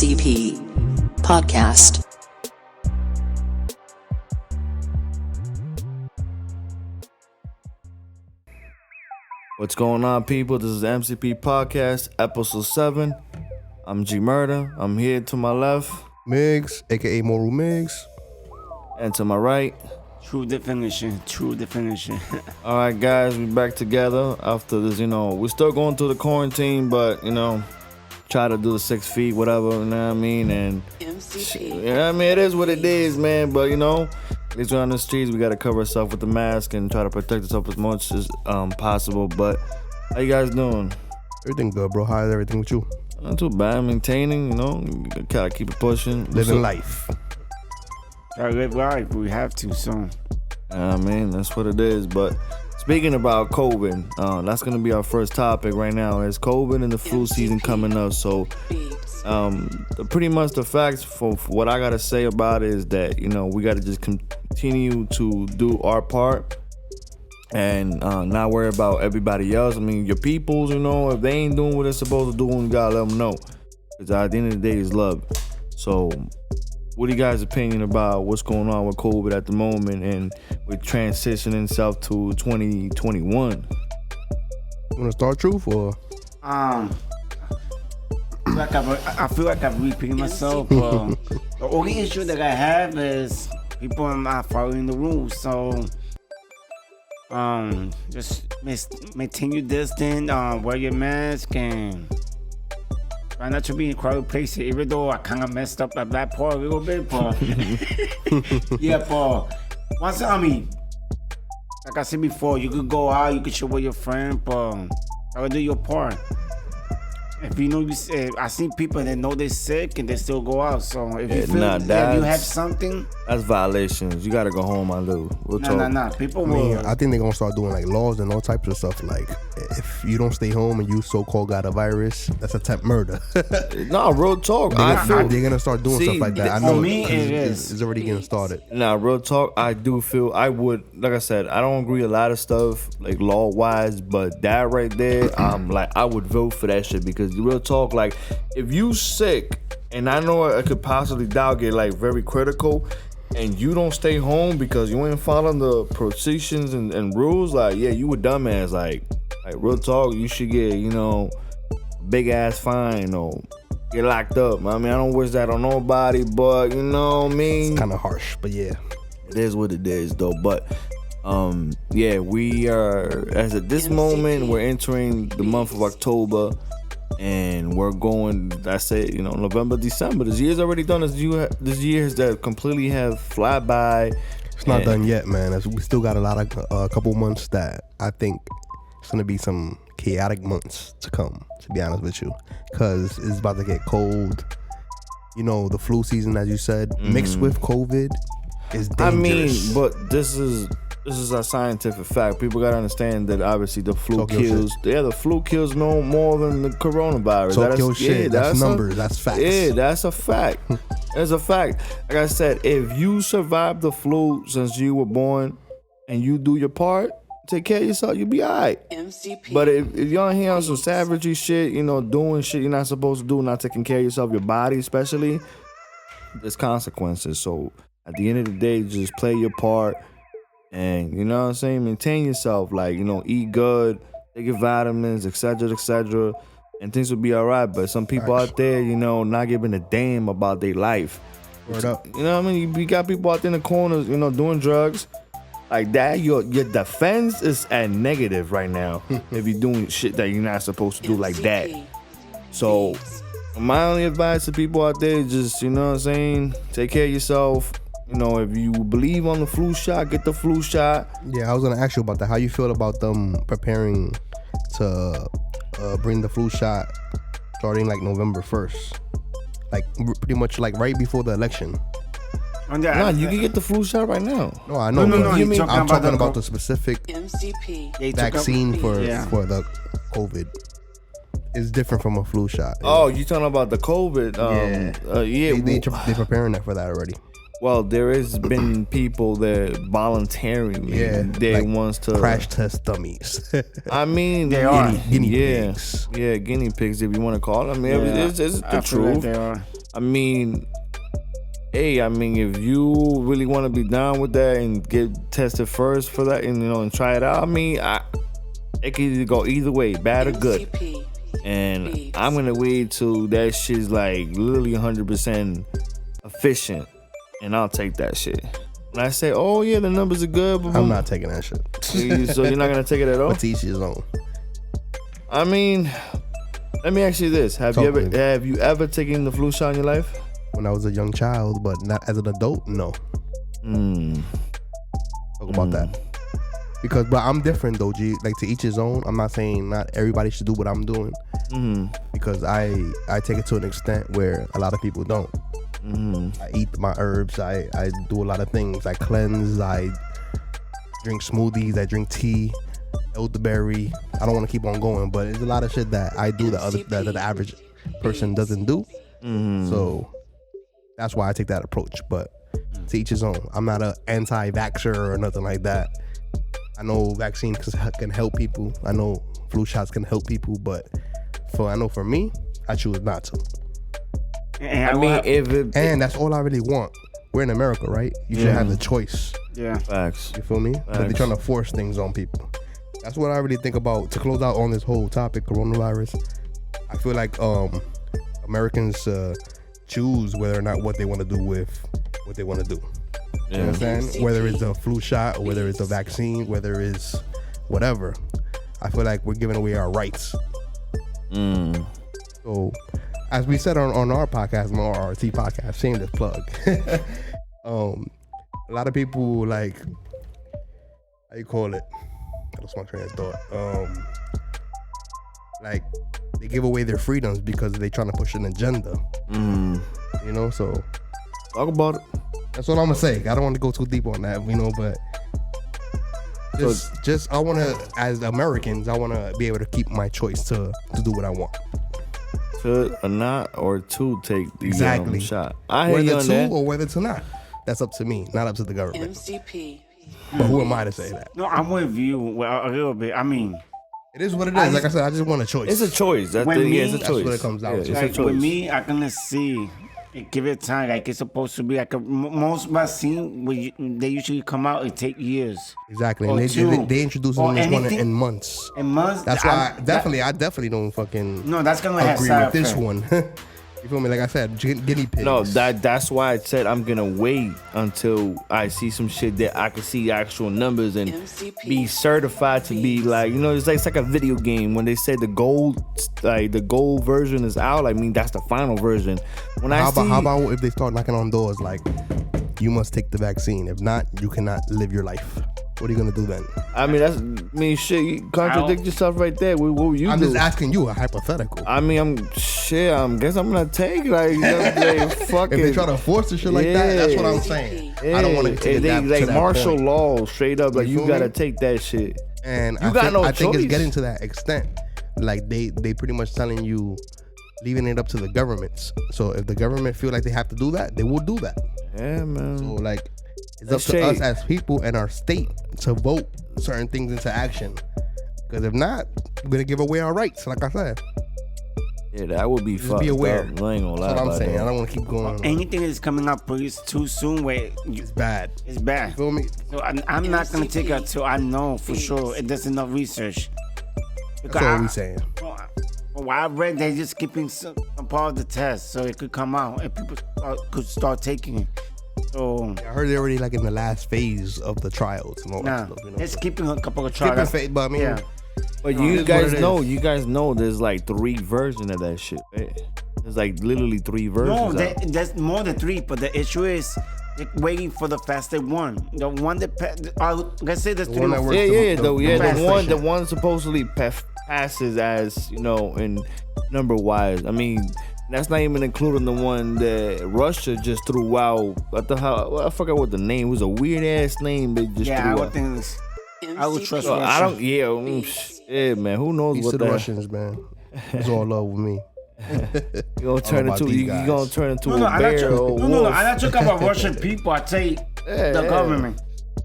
Mcp Podcast. What's going on, people? This is Mcp Podcast, episode 7. I'm G Murder. I'm here to my left. Migs, aka Moral Migs. And to my right. True definition. All right, guys, we back together after this. We're still going through the quarantine, but try to do the 6 feet, whatever. You know what I mean? And it is what it is, man. But at least we're on the streets. We gotta cover ourselves with the mask and try to protect ourselves as much as possible. But how you guys doing? Everything good, bro. How's everything with you? Not too bad. Maintaining. You gotta keep it pushing. Living life. Gotta live life. We have to soon. That's what it is. But speaking about COVID, that's gonna be our first topic right now. Is COVID and the flu season coming up? So, pretty much the facts for what I gotta say about it is that we gotta just continue to do our part and not worry about everybody else. I mean, your peoples, if they ain't doing what they're supposed to do, you gotta let them know. Because at the end of the day, it's love. So, what are you guys' opinion about what's going on with COVID at the moment and with transitioning itself to 2021? You wanna start, Truth, or? I feel like I'm repeating myself. The only issue that I have is people are not following the rules. So, just maintain your distance, wear your mask, and try not to be in crowded places. Even though I kind of messed up at that part a little bit, but yeah, but like I said before, you could go out, you could chill with your friend, but gotta do your part. If I see people that know they're sick and they still go out. So if you feel that you have something, that's violations. You gotta go home, my dude. Nah. People will. I think they're gonna start doing like laws and all types of stuff. Like if you don't stay home and you so-called got a virus, that's attempt murder. No, real talk. They're gonna start doing stuff like that. I know for me, it's already getting started. Nah, real talk. I do feel I would, like I said, I don't agree a lot of stuff like law wise, but that right there, I would vote for that shit because real talk, like if you sick and I know it could possibly get like very critical and you don't stay home because you ain't following the procedures and rules, like you a dumbass. Like real talk, you should get big ass fine or get locked up. I mean, I don't wish that on nobody, but It's kind of harsh, but yeah, it is what it is though. But we are, as at this moment, we're entering the month of October. And we're going, I say, November, December. This year's already done. This year has that completely have fly by. It's not done yet, man. We still got a couple months that I think it's gonna be some chaotic months to come. To be honest with you, because it's about to get cold. The flu season, as you said, mixed with COVID, is dangerous. But this is a scientific fact. People gotta understand that obviously the flu kills. Yeah, the flu kills no more than the coronavirus. That's numbers. That's facts. Yeah, that's a fact. That's a fact. Like I said, if you survive the flu since you were born and you do your part, take care of yourself, you'll be alright. But if you're here on some savagery shit, doing shit you're not supposed to do, not taking care of yourself, your body especially, there's consequences. So at the end of the day, just play your part. And maintain yourself, like, eat good, take your vitamins, etc., and things will be all right. But some people out there, not giving a damn about their life. Word up. You know what I mean? You got people out there in the corners, doing drugs. Like that, your defense is at negative right now if you're doing shit that you're not supposed to do like that. So my only advice to people out there is just, take care of yourself. If you believe on the flu shot, get the flu shot. Yeah, I was gonna ask you about that. How you feel about them preparing to bring the flu shot starting like November 1st? Like pretty much like right before the election. Nah, you can get the flu shot right now. No, I know. No. I'm talking about the specific Mcp vaccine for the COVID. It's different from a flu shot. Oh, you talking about the COVID? They're preparing that for that already. Well, there has been people that voluntarily wants to crash test dummies. I mean, they are guinea pigs. Yeah, guinea pigs, if you want to call them. I mean, it's the truth. Like they are. I mean, hey, if you really want to be down with that and get tested first for that, and and try it out, it can either go either way, bad or good. And I'm gonna wait till that shit's like literally 100% efficient, and I'll take that shit. When I say, oh yeah, the numbers are good, I'm not taking that shit. So you're not gonna take it at all? But to each his own. Let me ask you this: Have you ever taken the flu shot in your life? When I was a young child, but not as an adult, no. Talk about that. But I'm different though, G. Like, to each his own. I'm not saying not everybody should do what I'm doing. Because I take it to an extent where a lot of people don't. I eat my herbs. I do a lot of things. I cleanse. I drink smoothies. I drink tea, elderberry. I don't want to keep on going, but there's a lot of shit that I do that the average person doesn't do. So that's why I take that approach. But to each his own. I'm not an anti-vaxxer or nothing like that. I know vaccines can help people. I know flu shots can help people, but for me, I choose not to. And that's all I really want. We're in America, right? You should have the choice. Yeah. Facts. You feel me? But they're trying to force things on people. That's what I really think about. To close out on this whole topic, coronavirus, I feel like Americans choose whether or not what they want to do with what they want to do. You understand? Whether it's a flu shot, or whether it's a vaccine, whether it's whatever. I feel like we're giving away our rights. So, as we said on our podcast, our RT podcast, shameless plug. A lot of people, like, how you call it? I lost my train of thought. Like, they give away their freedoms because they're trying to push an agenda. So talk about it. That's what I'm gonna say. I don't want to go too deep on that, but just I want to, as Americans, I want to be able to keep my choice to do what I want. To or not, or to take the shot. Whether to or whether to not. That's up to me, not up to the government. Mcp. But who am I to say that? No, I'm with you a little bit. It is what it is. Like I said, I just want a choice. It's a choice. It's a choice. That's what it comes down to. Like, with me, I'm gonna see. Give it time. Like, it's supposed to be like most vaccine. They usually come out. It take years. Exactly. And they introduce this one in months. In months. That's why I definitely don't fucking. No, that's gonna agree with this one. You feel me? Like I said, guinea pigs. No, that's why I said I'm gonna wait until I see some shit that I can see actual numbers and be certified to be like, it's like a video game when they say the gold version is out. That's the final version. How about if they start knocking on doors like, you must take the vaccine. If not, you cannot live your life. What are you gonna do then? Shit, you contradict yourself right there. What will you do? I'm just asking you a hypothetical. I guess I'm gonna take fuck if they try to force the shit like that, that's what I'm saying. I don't want to take that to that martial point. law straight up. You gotta take that shit. And I think it's getting to that extent. Like they pretty much telling you, leaving it up to the governments. So if the government feel like they have to do that, they will do that. Yeah, man. So it's up to us as people and our state to vote certain things into action. Because if not, we're gonna give away our rights. Like I said. Yeah, that would be fucked. Be aware. Up. I ain't gonna lie. That's what I'm saying. That. I don't want to keep going. Anything that's coming up too soon, it's bad. It's bad. You feel me? So I'm not gonna take it until I know for sure it does enough research. That's all we saying. Well, I read they just skipping some part of the test, so it could come out and people could start taking it. So I heard they're already in the last phase of the trials and all that stuff. They're skipping a couple of trials. But But you guys know there's 3 versions of that shit, right? There's literally 3 versions. No, there's more than 3, but the issue is they're waiting for the faster one. The one that let's say there's 3. The one supposedly passes as in number wise. That's not even including the one that Russia just threw out. I forgot what the name was. A weird ass name they just threw out. I would trust So Russia. I don't. Yeah, man. Who knows Peace what to the the Russians, man. It's all love with me. You gonna turn into a I'm bear or I'm not talking about Russian people. I tell you, the government.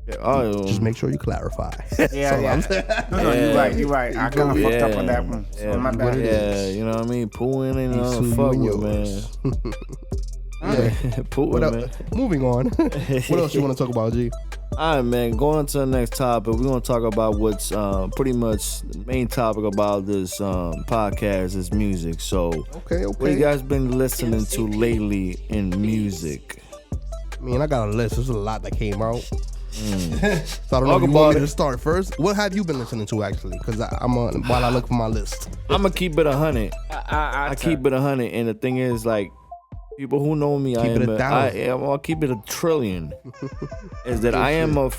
Just make sure you clarify. Yeah. No, you're right. I kind of fucked up on that one. So my bad. Yeah, you know what I mean? Pooling and Peace to you fuck and with, man. yours. Putin, man. Moving on. What else you want to talk about, G? All right, man. Going on to the next topic, we're gonna talk about what's pretty much the main topic about this podcast is music. So, Okay. what you guys been listening to lately in music? I mean, I got a list. There's a lot that came out. So I don't know Talk if you want about me it. to start first. What have you been listening to actually? Because while I look for my list. I'm gonna keep it 100. I I keep it 100, and the thing is, like, people who know me, Keep it 1,000. I'll keep it 1,000,000,000,000. Is that I am a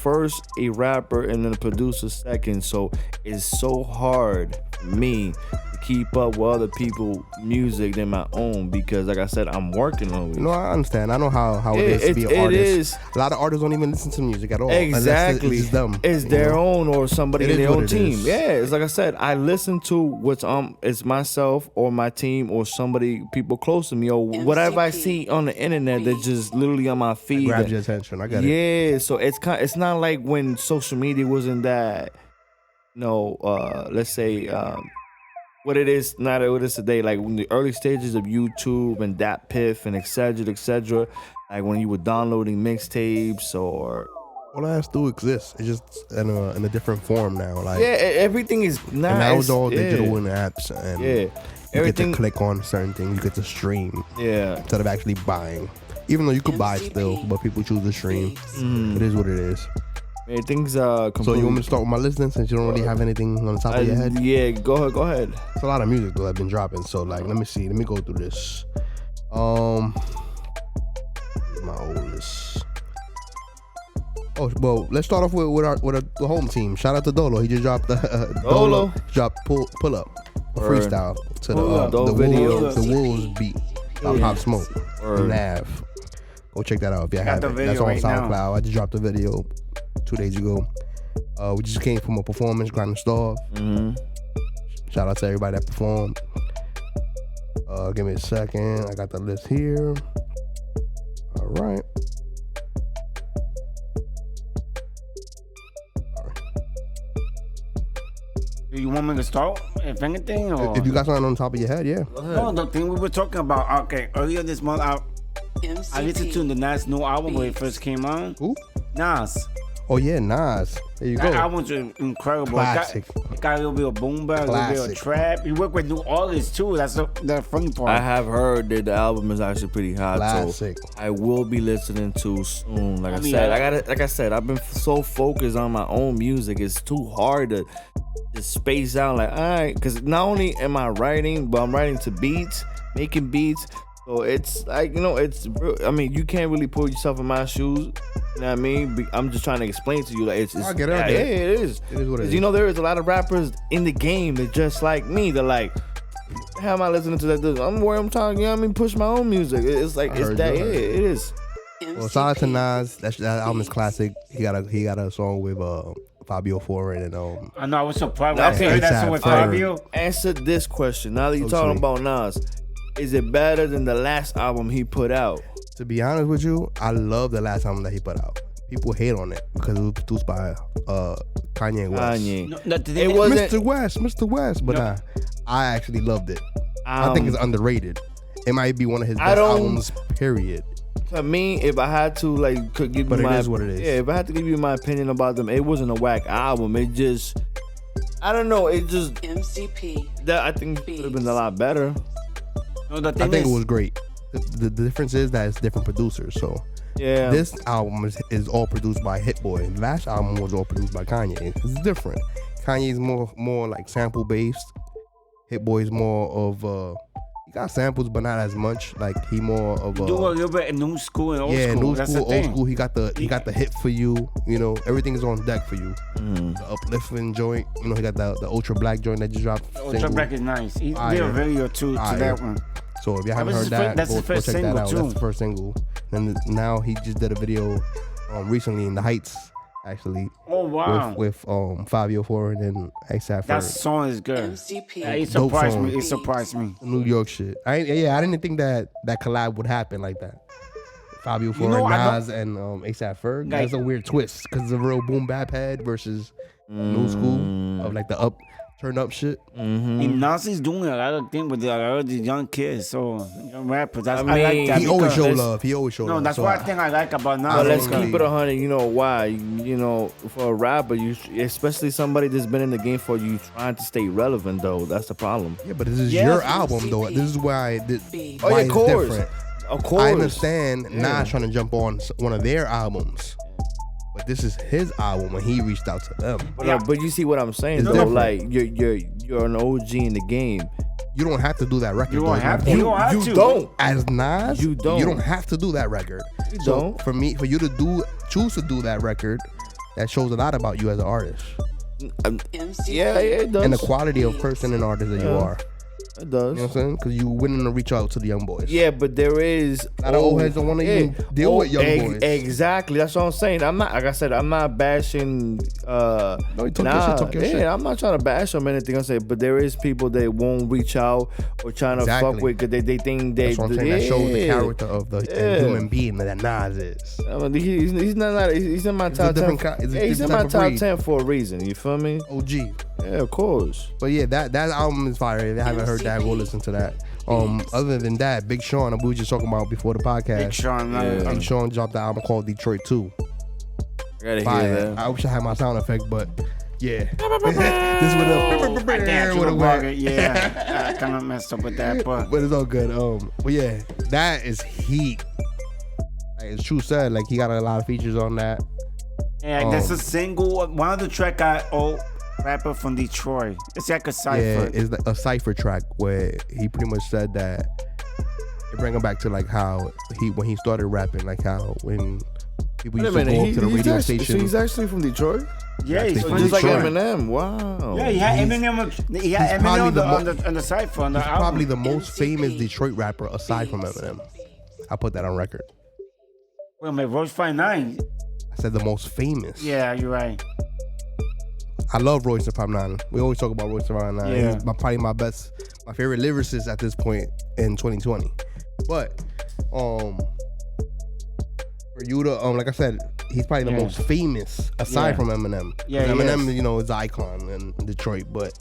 rapper and then a producer second, so it's so hard for me to keep up with other people's music than my own because, like I said, I'm working on it. No, I understand. I know how it is to be an It artist. is. A lot of artists don't even listen to music at all. Exactly. Unless it's them. It's you their know? own or somebody It in is their what own it team. is. Yeah, it's like I said, I listen to what's it's myself or my team or somebody, people close to me or whatever I see on the internet that just literally on my feed. Grabs your attention. I got it. Yeah, so it's not like when social media wasn't that, let's say what it is, not what it is today. Like when the early stages of YouTube and that piff and et cetera, like when you were downloading mixtapes or All that still exists. It's just in a different form now. Like everything is and now it's all digital yeah. in the apps and Yeah, you everything. get to click on certain things. You get to stream Yeah, instead of actually buying. Even though you could buy still, but people choose to stream. It is what it is. everything's So completely. you want me to start with my listing since you don't really have anything on the top of your head? Yeah, go ahead. It's a lot of music though I've been dropping. So like, let me see. Let me go through this. My oldest. Oh well, let's start off with the home team. Shout out to Dolo. He just dropped the Dolo. dropped pull up a Word. freestyle to Dope video. the Wolves beat by Pop Smoke. Word. Nav. Go check that out if you got the haven't. video That's on right now. SoundCloud. I just dropped the video 2 days ago. We just came from a performance, grinding stuff. Shout out to everybody that performed. Give me a second. I got the list here. All right. Do you want me to start, if anything? Or? If you got something on top of your head, yeah. No, the thing we were talking about, okay, earlier this month, I listened to the Nas new album when it first came out. Who? Nas. Oh yeah, Nas. There you That go. album's incredible. Classic. It got a little bit of boom bap, a little bit of Classic. trap. You work with new artists too. That's the funny part. I have heard that the album is actually pretty hot, Classic. so I will be listening to soon. Like I mean, said, like I said, I've been so focused on my own music. It's too hard to just space out. Like, all right, because not only am I writing, but I'm writing to beats, making beats. So it's like, it's real. I mean, you can't really put yourself in my shoes. You know what I mean? I'm just trying to explain to you, like, it's I get it, yeah, I get it. it is. It is what it 'Cause, is. there is a lot of rappers in the game that just like me. They're like, how am I listening to that? I'm where I'm talking. You know what I mean? Push my own music. It's like I it's heard that. you, Yeah, I heard it is. Well, shout out to Nas. That album is classic. He got a song with Fabio Foreign and I know, I was surprised Now, when I okay, heard that ASAP song with Ferg. Fabio. Answer this question. Now that you're Oh, talking sweet. about Nas, is it better than the last album he put out? To be honest with you, I love the last album that he put out. People hate on it because it was produced by Kanye West. Kanye. No, the thing It is- wasn't. Mr. West. But No. nah, I actually loved it. I think it's underrated. It might be one of his best don't- albums, period. To me, if I had to could give But you it my, is what it is. Yeah, if I had to give you my opinion about them, it wasn't a whack album. It just, I don't know. It just MCP. that I think it could have been a lot better. No, the I thing think is, it was great. The difference is that it's different producers. So Yeah. this album is all produced by Hit Boy. The last album was all produced by Kanye. It's different. Kanye's more like sample based. Hit Boy's more of he got samples but not as much. Like he more of you do a little bit of new school and old yeah, school. new That's school, the old thing. school. He got the hit for you. Everything is on deck for you. Mm-hmm. The uplifting joint. He got the Ultra Black joint that just dropped. Ultra single. Black is nice. He did Fire. a video to Fire. that one. So if you haven't was heard his that, that's go, his go first check that single, out. too. That's the first single. Then now he just did a video recently in the Heights, actually, Oh wow, with Fabio Foreign and ASAP that Ferg. song is good. MCP. Yeah, it Dope surprised song. me. It surprised me. New York shit. I didn't think that collab would happen like that. Fabio Foreign, know, I Nas, and ASAP Ferg. Like- That's a weird twist because it's a real boom bap head versus new school of like the turn up shit. And Nazi's doing a lot of things with a lot of these young kids, so young rappers. That's, I I like mean, that. He always show because- love. He always show No, love. that's So what I think I like about Nas. But let's Absolutely. keep it 100. You know why? You know, for a rapper, especially somebody that's been in the game for you, trying to stay relevant though. That's the problem. Yeah, but this is Yes. your album though. This is why Oh why yeah, it's of course, different. of course. I understand Yeah. Nas trying to jump on one of their albums, but this is his album and he reached out to them. But you see what I'm saying It's though. different. Like you're an OG in the game. You don't have to do that record. You though. don't have to. You- You don't have You to. don't. As Nas, You don't. You don't have to do that record. You So don't. for you to choose to do that record, that shows a lot about you as an artist Yeah, it does. and the quality of person and artist that you Yeah. are. It does. You know what I'm saying? Because you willing to reach out to the young boys. Yeah, but there is A lot of old heads don't wanna even deal with young boys. Exactly, that's what I'm saying. I'm not, like I said, I'm not bashing. No, you talk your shit, talk your shit. I'm not trying to bash them or anything. I say, but there is people that won't reach out or trying to Exactly. fuck with because they think they. That's what I'm saying. That shows the Yeah. character of the Yeah. human being that Nas is. I mean, he's not. He's in my It's a top 10. different ki- it's a Yeah, he's in different my type of top breed. 10 for a reason. You feel me? OG. Yeah, of course. But yeah, that album is fire. If you haven't heard that, go listen to that. Other than that, Big Sean, we were just talking about before the podcast. Big Sean. Yeah. Big Sean dropped the album called Detroit 2. I gotta Fire. hear that. I wish I had my sound effect, but yeah. This is what I can't what do it about was. it. Yeah, I kind of messed up with that, but But it's all good. But yeah, that is heat. Like it's true said, like he got a lot of features on that. yeah, that's a single. One of the track I owe rapper from Detroit. It's like a Yeah, cipher. it's like a cipher track where he pretty much said that it bring him back to like how when he started rapping, like how when people Wait a used to minute, go up to the radio actually, so station. he's actually from Detroit? Yeah, he's Just from Just like Detroit. Eminem. Wow. Yeah, he had Eminem. He had He's probably Eminem the on the cipher on the He's album. probably the most famous Detroit rapper aside from Eminem. I put that on record. Wait a minute, Roach 59. I said the most famous. Yeah, you're right. I love Royce the 5'9". We always talk about Royce the 5'9". Yeah. He's probably my favorite lyricist at this point in 2020. But for you to like I said, he's probably the Yeah. most famous aside Yeah. from Eminem. Yeah, he Eminem, is. you know, is an icon in Detroit, but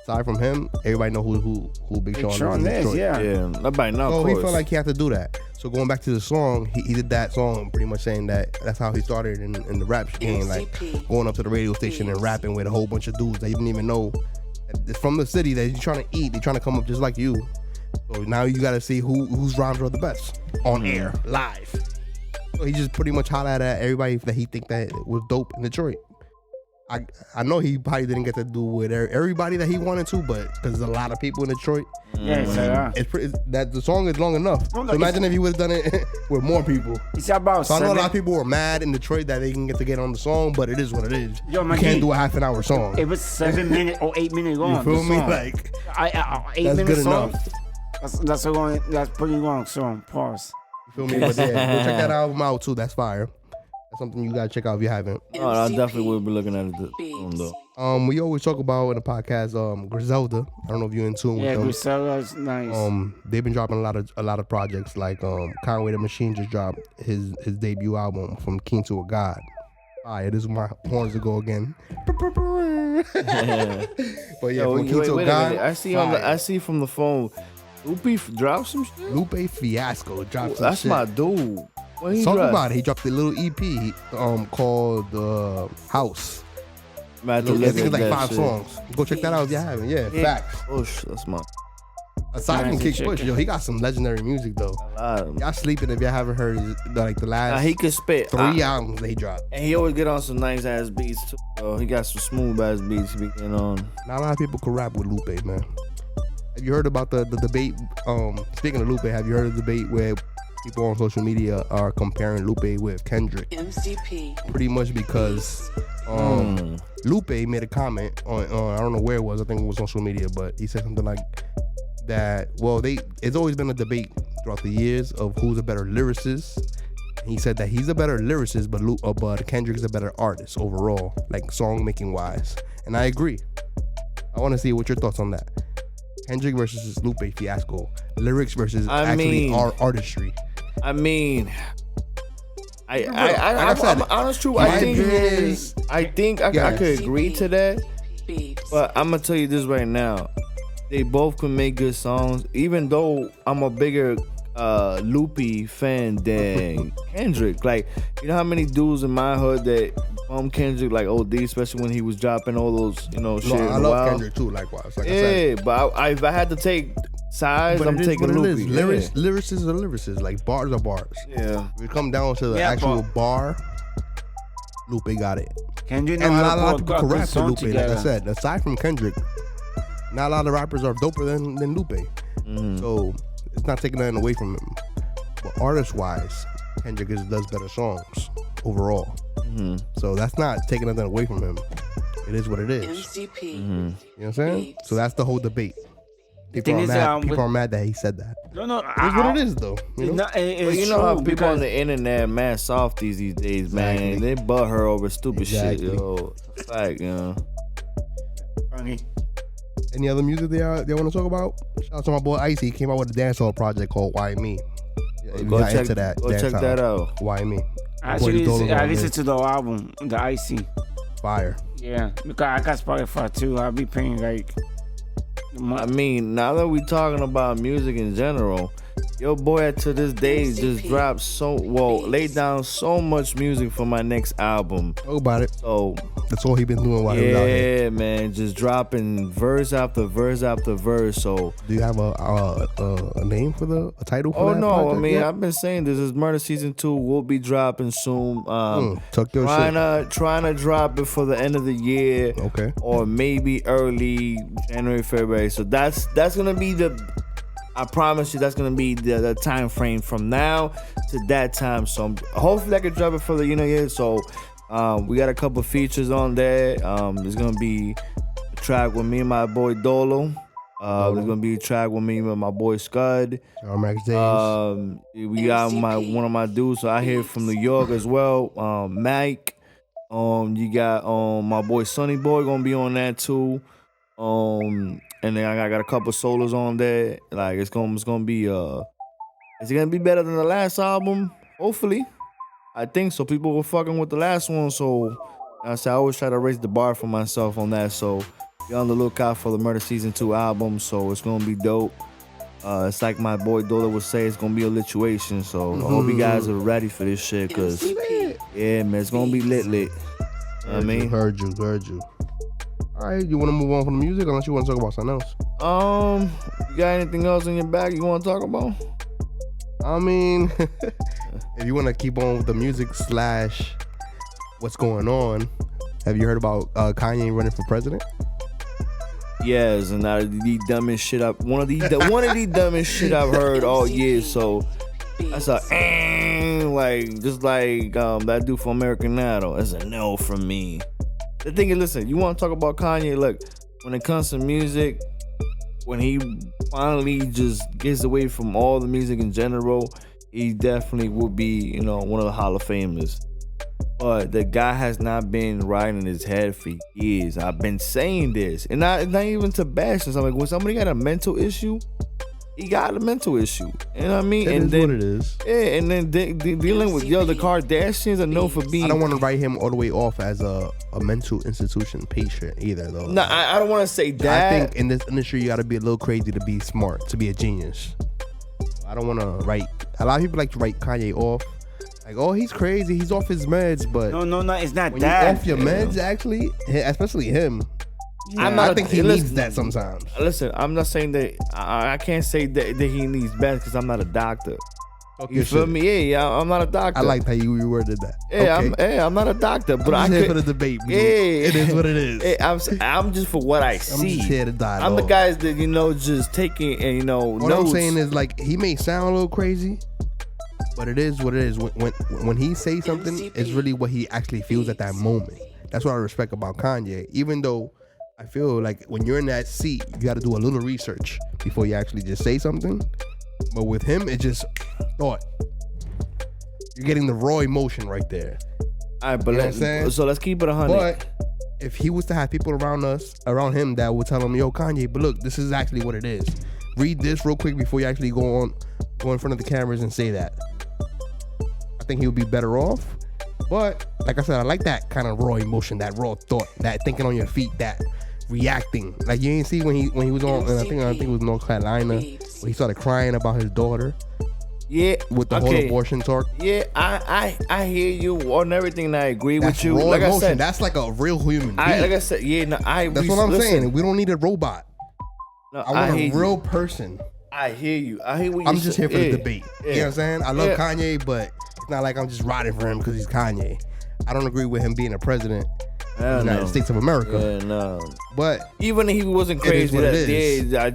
aside from him, everybody know who Big Sean is in Detroit. Yeah. Yeah, nobody knows. So he felt like he had to do that. So going back to the song, he did that song pretty much saying that that's how he started in the rap game, like going up to the radio station and rapping with a whole bunch of dudes that you didn't even know. It's from the city that you're trying to eat. They're trying to come up just like you. So now you got to see whose rhymes are the best on air, live. So he just pretty much hollered at everybody that he think that was dope in Detroit. I know he probably didn't get to do with everybody that he wanted to, but because there's a lot of people in Detroit, Yeah, it's pretty, that the song is long enough. No, So imagine if he would have done it with more people. It's about So I know a lot of seven. people were mad in Detroit that they can get on the song, but it is what it is. Yo, You man, can't he- do a half an hour song. It was 7 minutes or 8 minutes long. You feel the me? song. Like 8 that's minutes good song. enough. That's pretty long song. Pause. You feel me? But yeah, go check that album out too. That's fire. That's something you gotta check out if you haven't. Oh, I definitely will be looking at it though. We always talk about in the podcast, Griselda. I don't know if you're in tune Yeah, with them. Griselda's nice. They've been dropping a lot of projects. Like Conway the Machine just dropped his debut album, From King to a God. Alright, this is my horns to go again. But yeah, Yo, From King to a wait a God. minute. fire. I see from the phone. Lupe dropped some shit. Lupe Fiasco dropped some That's shit. my dude. When he Talk dropped? about it. He dropped a little EP called House. Man, I think it's like 5 songs. Go check that out if you haven't. Yeah, facts. Push, that's my. Aside from Nice Kick chicken. Push, yo, he got some legendary music though. Nah, Y'all sleeping if y'all haven't heard the last he could spit. 3 albums that he dropped. And he always get on some nice ass beats too. So he got some smooth ass beats he be getting on. Not a lot of people can rap with Lupe, man. Have you heard about the debate? Speaking of Lupe, have you heard of the debate where people on social media are comparing Lupe with Kendrick? MCP. Pretty much because Lupe made a comment on I don't know where it was. I think it was on social media, but he said something like that. Well, it's always been a debate throughout the years of who's a better lyricist. And he said that he's a better lyricist, but Kendrick is a better artist overall, like song making wise. And I agree. I want to see what your thoughts on that. Kendrick versus Lupe Fiasco. Lyrics versus artistry. I mean, Like I said, I'm honest true. my I think opinion is- I Yeah. could agree to that. But I'm gonna tell you this right now. They both can make good songs, even though I'm a bigger Loopy fan than Kendrick. Like, you know how many dudes in my hood that Kendrick like OD, especially when he was dropping all those, shit. No, I love Kendrick too, likewise. Like I said. But if I had to take sides, I'm taking Loopy. Lyricists are lyricists. Like, bars are bars. Yeah. If we come down to the actual bar, Lupe got it. Kendrick And a lot know of people can rap for Lupe. together. Like I said, aside from Kendrick, not a lot of rappers are doper than Lupe. Mm-hmm. So it's not taking nothing away from him. But artist-wise, Kendrick does better songs overall. Mm-hmm. So that's not taking nothing away from him. It is what it is. Mcp. You know what I'm saying? So that's the whole debate. People, thing are, is, mad. People are mad that he said that. No, It's what it is, though. You know? It's You know how true, people on because the internet mad softies these days, man. Exactly. They butt her over stupid shit, Exactly. yo. It's like, Funny. Any other music they want to talk about? Shout out to my boy Icy. He came out with a dancehall project called Why Me. If you Go got check- into that. go check dancehall, that out. Why Me? Actually, I listened to the album, the Icy. Fire. Yeah, because I got Spotify too. I'll be paying like. I mean, now that we talking about music in general, your boy to this day just dropped laid down so much music for my next album. Talk about it. So That's all he been doing while he was out here. yeah, man, just dropping verse after verse after verse. So Do you have a name for a title for that no, project I mean yet? I've been saying this is Murder Season 2 will be dropping soon. Tuck your shit. Trying to drop it for the end of the year. Okay. Or maybe early January, February. So that's gonna be I promise you that's gonna be the time frame from now to that time. So hopefully I can drop it for the year. So we got a couple features on there. There's gonna be a track with me and my boy Dolo. There's gonna be a track with me and my boy Scud. Max Days. We got one of my dudes. So I hear from New York as well. Mike. You got my boy Sonny Boy gonna be on that too. And then I got a couple solos on there. Like it's gonna be is it gonna be better than the last album? Hopefully. I think so. People were fucking with the last one, so I always try to raise the bar for myself on that. So be on the lookout for the Murder Season 2 album. So it's gonna be dope. It's like my boy Dola would say, it's gonna be a lituation. So I hope you guys are ready for this shit, cause yeah, man, it's gonna be lit. You know what I mean? Heard you. All right, you want to move on from the music, unless you want to talk about something else? You got anything else in your bag you want to talk about? I mean, if you want to keep on with the music / what's going on, have you heard about Kanye running for president? Yes, and the dumbest shit one of the dumbest shit I've heard all year. So that's just like that dude for American Idol. That's a no from me. The thing is, listen, you want to talk about Kanye? Look, when it comes to music, when he finally just gets away from all the music in general, he definitely will be, one of the Hall of Famers. But the guy has not been right in his head for years. I've been saying this, and not even to bash this. I'm like, when somebody got a mental issue, he got a mental issue. You know what I mean? It is what it is. Yeah, and then dealing with the Kardashians are known for being. I don't want to write him all the way off as a mental institution patient either, though. No, I don't want to say that. I think in this industry, you got to be a little crazy to be smart, to be a genius. I don't want to write. A lot of people like to write Kanye off. Like, oh, he's crazy. He's off his meds, but No, it's not when that. you off your meds, actually, especially him. Yeah, I think he needs that sometimes. Listen, I'm not saying that I can't say that he needs meds because I'm not a doctor. You feel me? Yeah, I'm not a doctor. I like how you reworded that. Yeah, okay. I'm not a doctor, but I'm I just here could, for the debate. Yeah, It is what it is. I'm just for what I see. I'm just here to die. I'm the guys that just taking and All notes. I'm saying is, like, he may sound a little crazy, but it is what it is. When he says something, it's really what he actually feels at that moment. That's what I respect about Kanye. Even though I feel like when you're in that seat, you got to do a little research before you actually just say something. But with him, it just thought. You're getting the raw emotion right there. All right, but You know what I'm saying? so let's keep it 100. But if he was to have people around him that would tell him, yo, Kanye, but look, this is actually what it is. Read this real quick before you actually go in front of the cameras and say that. I think he would be better off. But like I said, I like that kind of raw emotion, that raw thought, that thinking on your feet, that reacting. Like you ain't see when he was on, and I think it was North Carolina, when he started crying about his daughter. Yeah, With the whole abortion talk. Yeah, I hear you on everything, and I agree That's with you. raw Like emotion. I said, That's like a real human being. like I said, yeah, no, That's what I'm saying. We don't need a robot. No, I want a hear real you. person. I hear you. I hear what you're I'm just here for the debate. Yeah. You know what I'm saying? I love Kanye, but it's not like I'm just riding for him because he's Kanye. I don't agree with him being a president of the United States of America. Yeah, no. But even if he wasn't crazy, it is what it is. I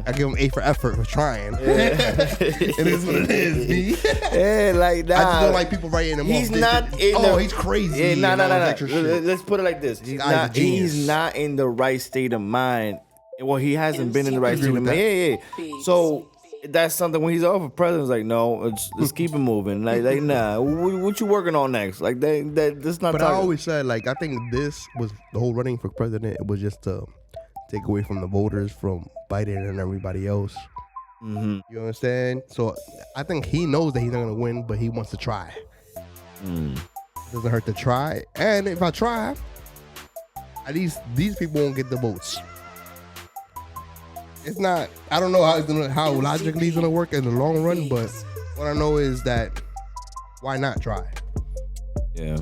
I give him A for effort for trying. Yeah. It is what it is, B. Yeah, like that. I just don't like people writing him He's off. not He's crazy. Yeah, no. Shit. Let's put it like this. He's not in the right state of mind. Well, he hasn't been in the right state of mind. Yeah. So that's something when he's off of president, it's like, no, let's keep it moving. Like nah, what you working on next? Like that's not. But I always said, like, I think this was the whole running for president. It was just to take away from the voters from Biden and everybody else. Mm-hmm. You understand? So I think he knows that he's not gonna win, but he wants to try. Doesn't hurt to try. And if I try, at least these people won't get the votes. It's not. I don't know how logically it's gonna work in the long run, but what I know is that why not try? Yeah.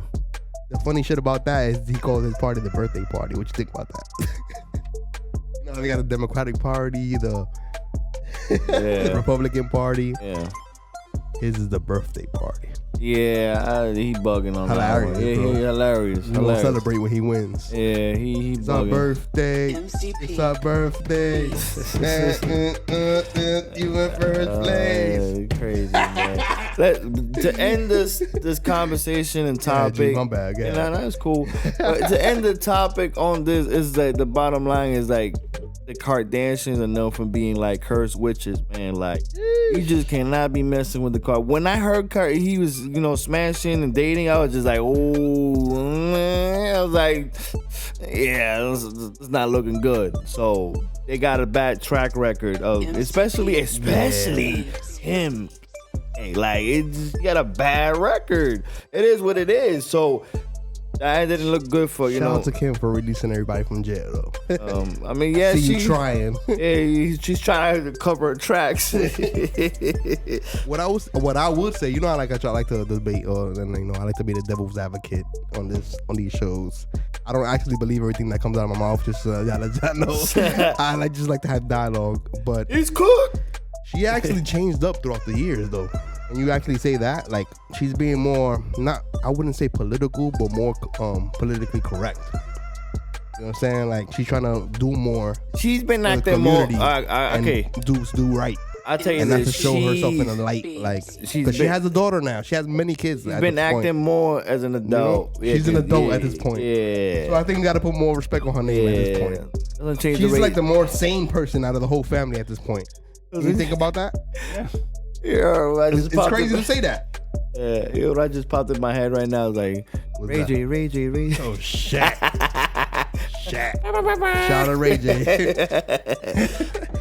The funny shit about that is he calls his party the birthday party. What you think about that? You know, they got a Democratic Party, the Republican Party. Yeah. His is the birthday party. Yeah, he bugging on Hilarious, that one. Yeah, bro. he hilarious. We gonna celebrate when he wins. Yeah, he It's bugging. our birthday. It's our birthday. You in first place. Crazy, man. To end this conversation and topic. My bad. Yeah. Yeah, that's cool. But to end the topic on this is that the bottom line is like the Kardashians are known for being like cursed witches, man. Like you just cannot be messing with the car. When I heard he was, smashing and dating, I was just like, oh, man. I was like, yeah, it's not looking good. So they got a bad track record of, especially him. Hey, like he got a bad record. It is what it is. So that didn't look good for Shout out to Kim for releasing everybody from jail, though. I mean, yeah, she's trying. Yeah, she's trying to cover her tracks. What I would say, I like to debate, I like to be the devil's advocate on these shows. I don't actually believe everything that comes out of my mouth. Just y'all know, I just like to have dialogue. But It's cooked. she actually changed up throughout the years, though. And you actually say that, like, she's being more, I wouldn't say political, but more politically correct. You know what I'm saying? Like, she's trying to do more. She's been acting more. Okay. Do right. I'll tell you and this. not to show herself in a light, like, because she has a daughter now. She has many kids. She's been acting more as an adult. She's an adult at this point. Yeah. So I think we got to put more respect on her name at this point. Doesn't change She's the like the more sane person out of the whole family at this point. You think about that? Yeah, It's crazy to say that. Yeah, what I just popped in my head right now is like, Ray J. Oh, Shaq. Shout out to Ray J.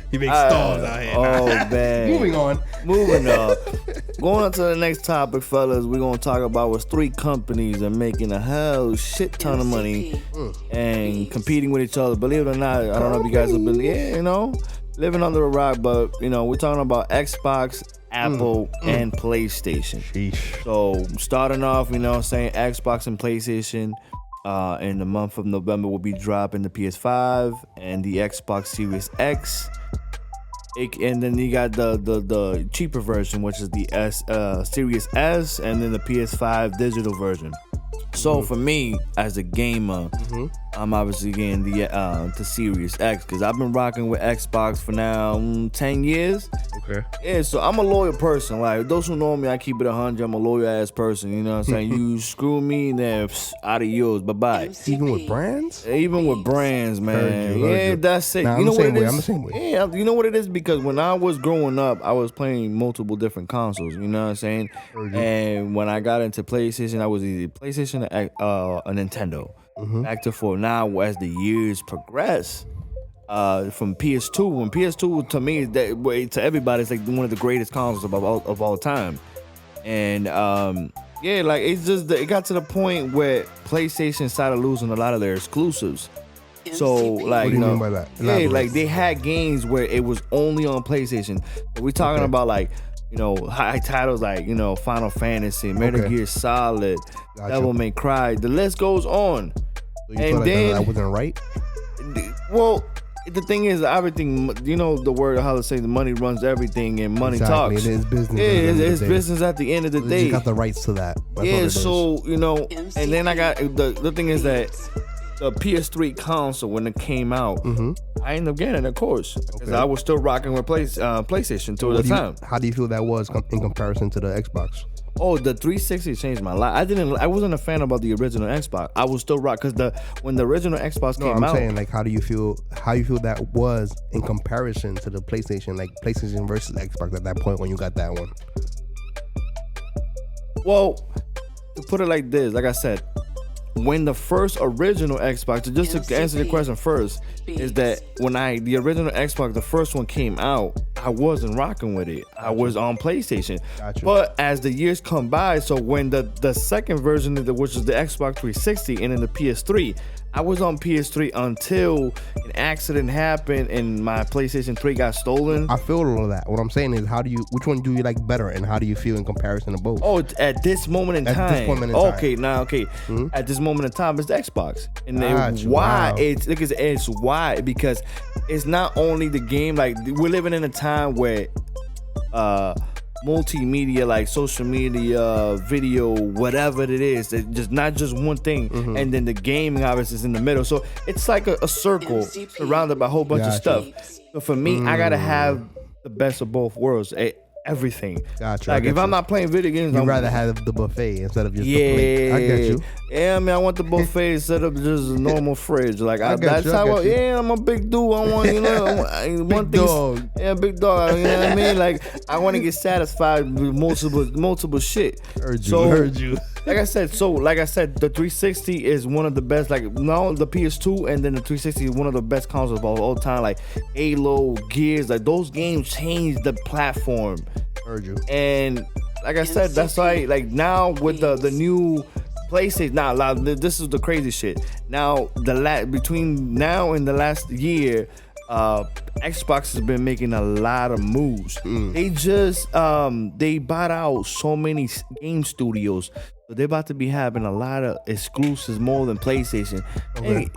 He makes stars out here. Oh, man. Moving on. Going on to the next topic, fellas, we're going to talk about what 3 companies are making a hell shit ton of money and competing with each other. Believe it or not, I don't know if you guys have been, living under a rock, but, we're talking about Xbox, Apple, and PlayStation. Sheesh. So, starting off, saying Xbox and PlayStation in the month of November will be dropping the PS5 and the Xbox Series X. And then you got the cheaper version, which is the Series S, and then the PS5 digital version. So for me, as a gamer, I'm obviously getting the Series X because I've been rocking with Xbox for now 10 years. Okay. Yeah, so I'm a loyal person. Like, those who know me, I keep it 100. I'm a loyal ass person. You know what I'm saying? You screw me, then adios, bye-bye. Even with brands? Even with brands, man. Heard you. That's it. Nah, you know what it is? I'm the same way. Yeah, you know what it is? Because when I was growing up, I was playing multiple different consoles. You know what I'm saying? And when I got into PlayStation, I was either PlayStation or a Nintendo. Back to 4. Now, as the years progress, from PS2, when PS2 to me, to everybody, it's like one of the greatest consoles of all time. And like it got to the point where PlayStation started losing a lot of their exclusives. So like, What do you mean by that? yeah, Elaborate. like they had games where it was only on PlayStation. We're talking about like, high titles like, Final Fantasy, Metal Okay. Gear Solid, Gotcha. Devil May Cry. The list goes on. So you and feel like then- that wasn't right? Well, the thing is, everything, the word, how to say, the money runs everything and money Exactly. talks. It is business. Yeah, at the end of the it's day. business at the end of the You day. just got the rights to that. That's what Yeah, it is. so, and then I got, the thing is that the PS3 console, when it came out, I ended up getting it, of course. Because I was still rocking with PlayStation till the time. How do you feel that was in comparison to the Xbox? Oh, the 360 changed my life. I wasn't a fan about the original Xbox. I was still rock because when the original Xbox No, came I'm out, saying like how you feel that was in comparison to the PlayStation, like PlayStation versus Xbox at that point when you got that one. well, to put it like this, like I said, when the first original Xbox, just to answer the question first, is that when the original Xbox, the first one came out, I wasn't rocking with it. I was on PlayStation. Gotcha. But as the years come by, so when the second version, which is the Xbox 360 and then the PS3, I was on PS3 until an accident happened and my PlayStation 3 got stolen. I feel all of that. What I'm saying is, which one do you like better, and how do you feel in comparison to both? Oh, at this moment in At time. this moment in time. Okay, now At this moment in time, it's the Xbox, and then Gotcha, why? wow. It's why, because it's not only the game. Like, we're living in a time where multimedia, like social media, video, whatever it is, it's just not just one thing, and then the gaming obviously is in the middle. So it's like a circle surrounded by a whole bunch of Gotcha. stuff. So for me, I gotta have the best of both worlds. Everything. Gotcha, I Like, get if I'm you. not playing video games, You'd I'm rather have the buffet instead of just the yeah, plate. I get you. Yeah, man, I want the buffet instead of just a normal fridge. Like, I get that's you, I how. get you. Yeah, I'm a big dude. I want, one thing. dog. Yeah, big dog. You know what I mean? Like, I want to get satisfied with multiple shit. Heard you. Like I said, the 360 is one of the best. Like, now the PS2 and then the 360 is one of the best consoles of all time. Like Halo, Gears, like those games changed the platform. Heard you. And like I said, that's why, like, now with the new PlayStation, now this is the crazy shit. Now between now and the last year, Xbox has been making a lot of moves. They just they bought out so many game studios. So they're about to be having a lot of exclusives more than PlayStation. Okay.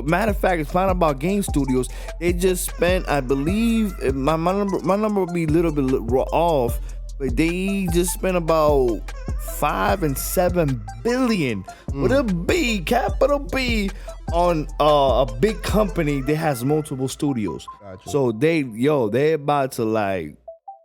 Matter of fact, it's found about game studios. They just spent, I believe, my number would be a little bit off, but they just spent about 5 and 7 billion with a B, capital B, on a big company that has multiple studios. Gotcha. So they're about to like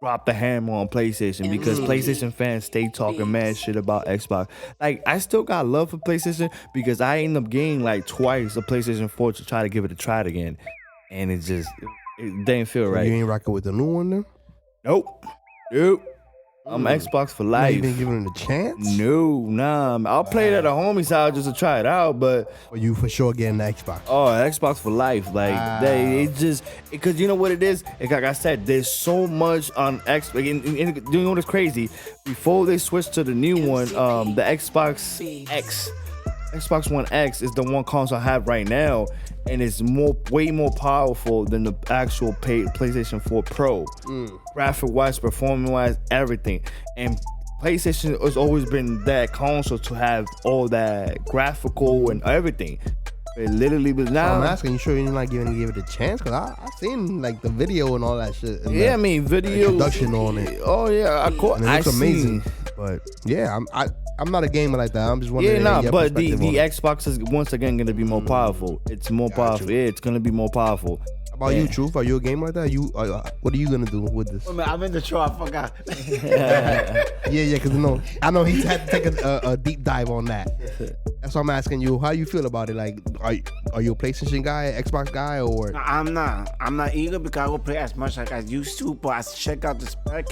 drop the hammer on PlayStation because PlayStation fans stay talking mad shit about Xbox. Like, I still got love for PlayStation because I end up getting like twice a PlayStation 4 to try to give it a try again, and it didn't feel right. You ain't rocking with the new one then? Nope. I'm Xbox for Not life. even giving it a chance? No, nah. I'll play it at a homie's house just to try it out, but Or you for sure getting the Xbox? Xbox for life. Like, because you know what it is? Like I said, there's so much on Xbox. Like, and you know what's crazy? Before they switched to the new one, the Xbox X. Xbox One X is the one console I have right now, and it's way more powerful than the actual PlayStation 4 Pro. Graphic wise, performance wise, everything. And PlayStation has always been that console to have all that graphical and everything. It literally was now. I'm asking, you sure you're not giving it a chance? Because I seen like the video and all that shit. And Yeah, the I mean, video introduction on it. Oh yeah, of course. And it looks amazing. But yeah, I'm not a gamer like that. I'm just wondering. your But the perspective on it. Xbox is once again gonna be more powerful. It's more powerful. Yeah, it's gonna be more powerful. How about you, Truth? Are you a gamer like that? What are you gonna do with this? Wait a minute, I'm in the show. I forgot. Yeah, because I know he's had to take a deep dive on that. That's why I'm asking you, how you feel about it? Like, are you a PlayStation guy, Xbox guy, or? No, I'm not eager because I will play as much like I used to, but I check out the spec.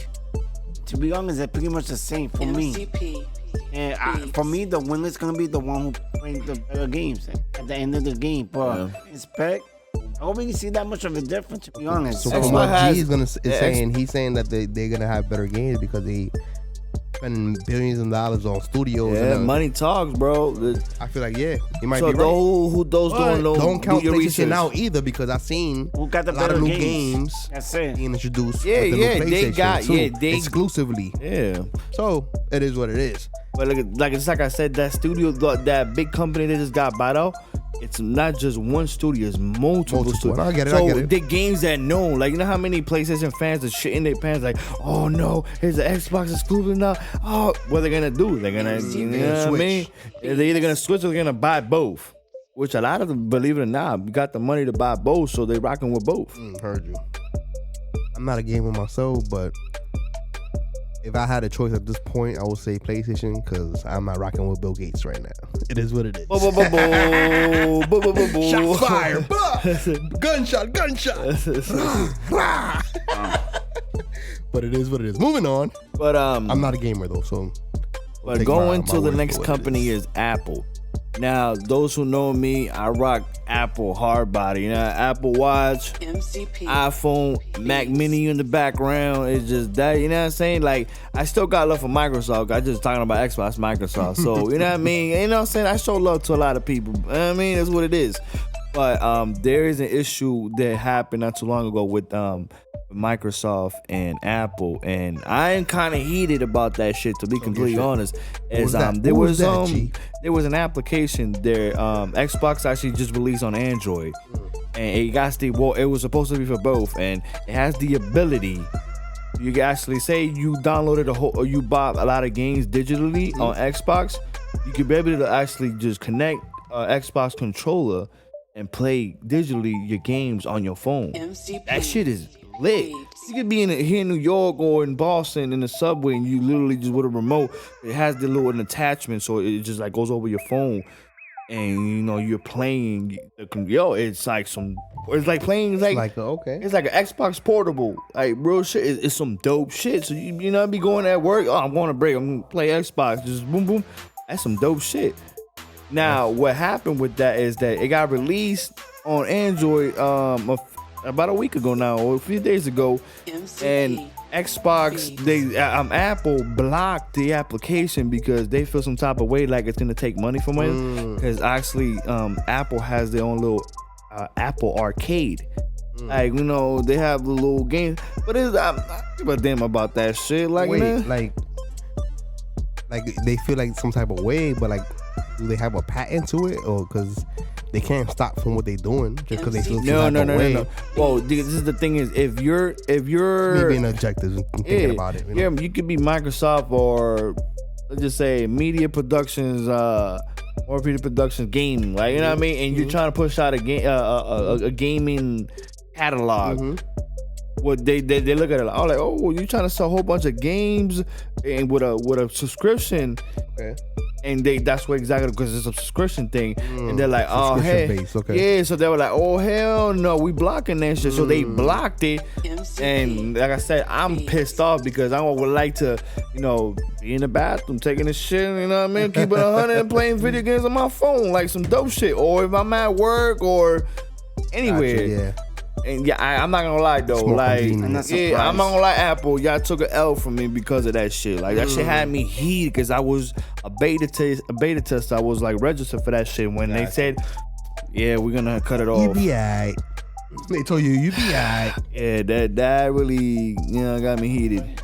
To be honest, they're pretty much the same for me. Mcp. And for me, the winner is gonna be the one who plays the better games at the end of the game. But in spec, I don't really see that much of a difference. To be honest, So Xbox from what has- G is saying, he's saying that they're gonna have better games because spending billions of dollars on studios. Yeah, and money talks, bro. I feel like you might So be right. those Don't count do your PlayStation research. out either, because I've seen Who got the a lot better of new games? games That's it. being introduced. Yeah, with the yeah, new they PlayStation got- too, yeah, they- exclusively. Yeah. So it is what it is. But it's like I said, that studio, that big company that just got bought out, it's not just one studio, it's multiple studios. I get it, So I get it. the games that known, like, you know how many PlayStation fans are shit in their pants, like, oh no, here's the Xbox exclusive now. Oh, what they're gonna do? They're gonna, you know what I mean? They're either gonna switch or they're gonna buy both. Which a lot of them, believe it or not, got the money to buy both, so they rocking with both. Heard you. I'm not a gamer myself, but if I had a choice at this point, I would say PlayStation, because I'm not rocking with Bill Gates right now. It is what it is. Shots fired. Gunshot. But it is what it is. Moving on. But I'm not a gamer though, so. But take going my to the word next for what it company is Apple. Now, those who know me, I rock Apple hard body. You know, Apple Watch, Mcp. iPhone, Mac Mini in the background. It's just that, you know what I'm saying? Like, I still got love for Microsoft. I just talking about Xbox, Microsoft. So, you know what I mean? You know what I'm saying? I show love to a lot of people. You know what I mean? That's what it is. But there is an issue that happened not too long ago with Microsoft and Apple, and I am kind of heated about that shit, to be completely honest. As there was an application there, Xbox actually just released on Android, and it was supposed to be for both, and it has the ability. You can actually say you downloaded or you bought a lot of games digitally on Xbox. You could be able to actually just connect Xbox controller and play digitally your games on your phone. Mcp. That shit is lit. You could be here in New York or in Boston in the subway, and you literally just with a remote. It has the little attachment, so it just like goes over your phone, and you know you're playing. It's like playing okay. It's like an Xbox portable, like real shit. It's some dope shit. So you know, be going at work. Oh, I'm going to break. I'm gonna play Xbox. Just boom, boom. That's some dope shit. Now, what happened with that is that it got released on Android about a week ago now, or a few days ago, and Xbox, Apple blocked the application because they feel some type of way like it's gonna take money from it. Because actually, Apple has their own little Apple Arcade. Like, you know, they have the little games, but I'm not give a damn about that shit. Like, Wait, man. like they feel like some type of way, but like, do they have a patent to it, or because they can't stop from what they're doing just because they feel some type of way? No. Well, this is the thing: is if you're Me being objective and thinking about it, you know? you could be Microsoft or let's just say Media Productions, or Media Productions Gaming, like, you know what I mean, and you're trying to push out a game, a gaming catalog. What they look at it like, you trying to sell a whole bunch of games and with a subscription. Okay. And that's what exactly, because it's a subscription thing, and they're like, oh hey, based, okay. Yeah. So they were like, oh hell no, we blocking that shit. So they blocked it, and like I said, I'm pissed off because I would like to, you know, be in the bathroom taking a shit, you know what I mean, keep it 100 and playing video games on my phone, like some dope shit, or if I'm at work or anywhere. Gotcha, yeah. And yeah, I'm not gonna lie though, more like, convenient. yeah, I'm not gonna lie, Apple, y'all took an L from me because of that shit. Like, that shit had me heated because I was a beta tester. I was like registered for that shit when they said, yeah, we're gonna cut it off. You be alright. They told you be alright. Yeah, that really, you know, got me heated.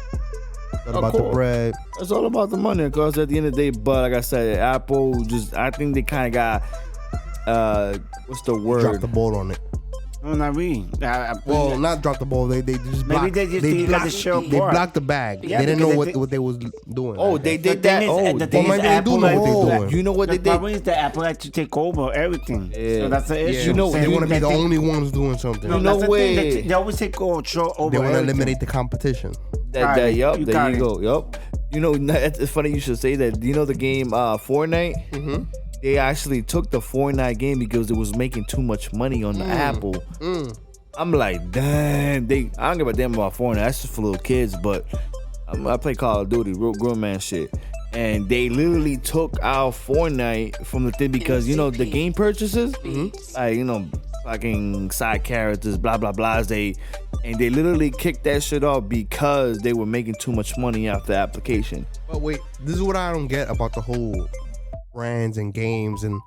What about the bread? It's all about the money, because at the end of the day, but like I said, Apple I think they kind of got, what's the word? Dropped the ball on it. No, not really. Well, not drop the ball. They just blocked. Maybe they blocked the bag. Yeah, they didn't know because what they was doing. Oh, they did that. The thing is, they Apple do know what they're doing. You know what they The did? problem is that Apple had to take over everything. Yeah. So that's the issue. You know, they want to be the thing- only ones doing something. No, You that's know the thing. way. They always take control over They want to everything. eliminate the competition. There you got it. go. Yup. You know, it's funny you should say that. Do you know the game Fortnite? Mm-hmm. They actually took the Fortnite game because it was making too much money on the Apple. I'm like, damn. I don't give a damn about Fortnite. That's just for little kids. But I play Call of Duty, real grown man shit. And they literally took our Fortnite from the thing because, you know, the game purchases, like, you know, fucking side characters, blah blah blah. And And they literally kicked that shit off because they were making too much money off the application. But wait, this is what I don't get about the whole brands and games and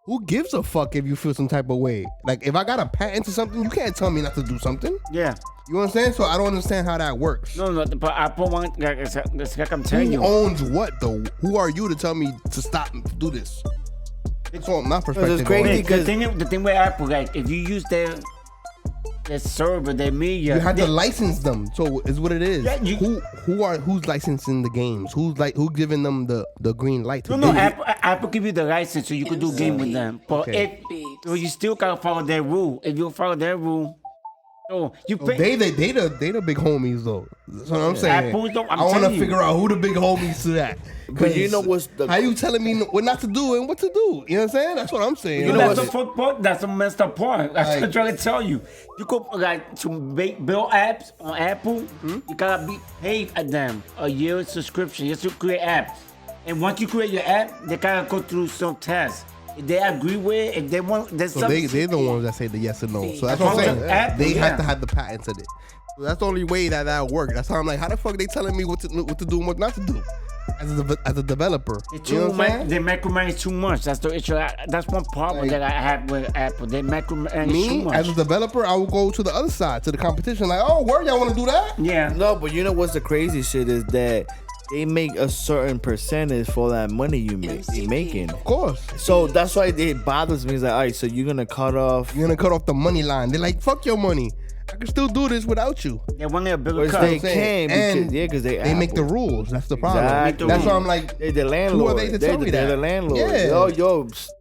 who gives a fuck if you feel some type of way? Like if I got a patent to something, you can't tell me not to do something. Yeah. You understand? So I don't understand how that works. No, but Apple want it's like I'm telling Who you. owns what though? Who are you to tell me to stop and do this? It's all my perspective. crazy. The thing with Apple, like if you use their server, their media, You have to license them, so it's what it is. Yeah, who's licensing the games? Who giving them the green light? To No, do it? Apple give you the license so you can do game with them. But Okay. you still gotta follow their rule. If you follow their rule, so you pay. They the big homies though. That's what I'm saying. Apple don't- I'm I want to telling you. figure out who the big homies to that. But you know what's the... How you telling me what not to do and what to do? You know what I'm saying? That's what I'm saying. You know That's what's- the fuck part. That's a messed up part. That's what I'm trying to tell you. You go like to build apps on Apple. You gotta be paid at them a year subscription just to create apps. And once you create your app, they gotta go through some tests. If they agree with it, if they want, there's So something. they're the ones that say the yes and no. So that's what I'm saying. Apple, They yeah. have to have the patents in it. So that's the only way that works. That's how I'm like, how the fuck they telling me what to do and what not to do as a developer? They You know what I'm saying? they micromanage too much. That's the issue. That's one problem Like- that I have with Apple. They micromanage too Me much. as a developer, I will go to the other side, to the competition. Like, oh, where y'all want to do that? yeah. No, but you know what's the crazy shit is that they make a certain percentage for that money you making. Of course, So that's why it bothers me. It's like, all right, so you're gonna cut off. you're gonna cut off the money line. They're like, fuck your money. I can still do this without you. They want a bigger Which cut. they saying. can And because They make the rules. That's the problem. Exactly. That's why I'm like, They're the landlord. who are they to tell me They're that? the landlord. Yeah.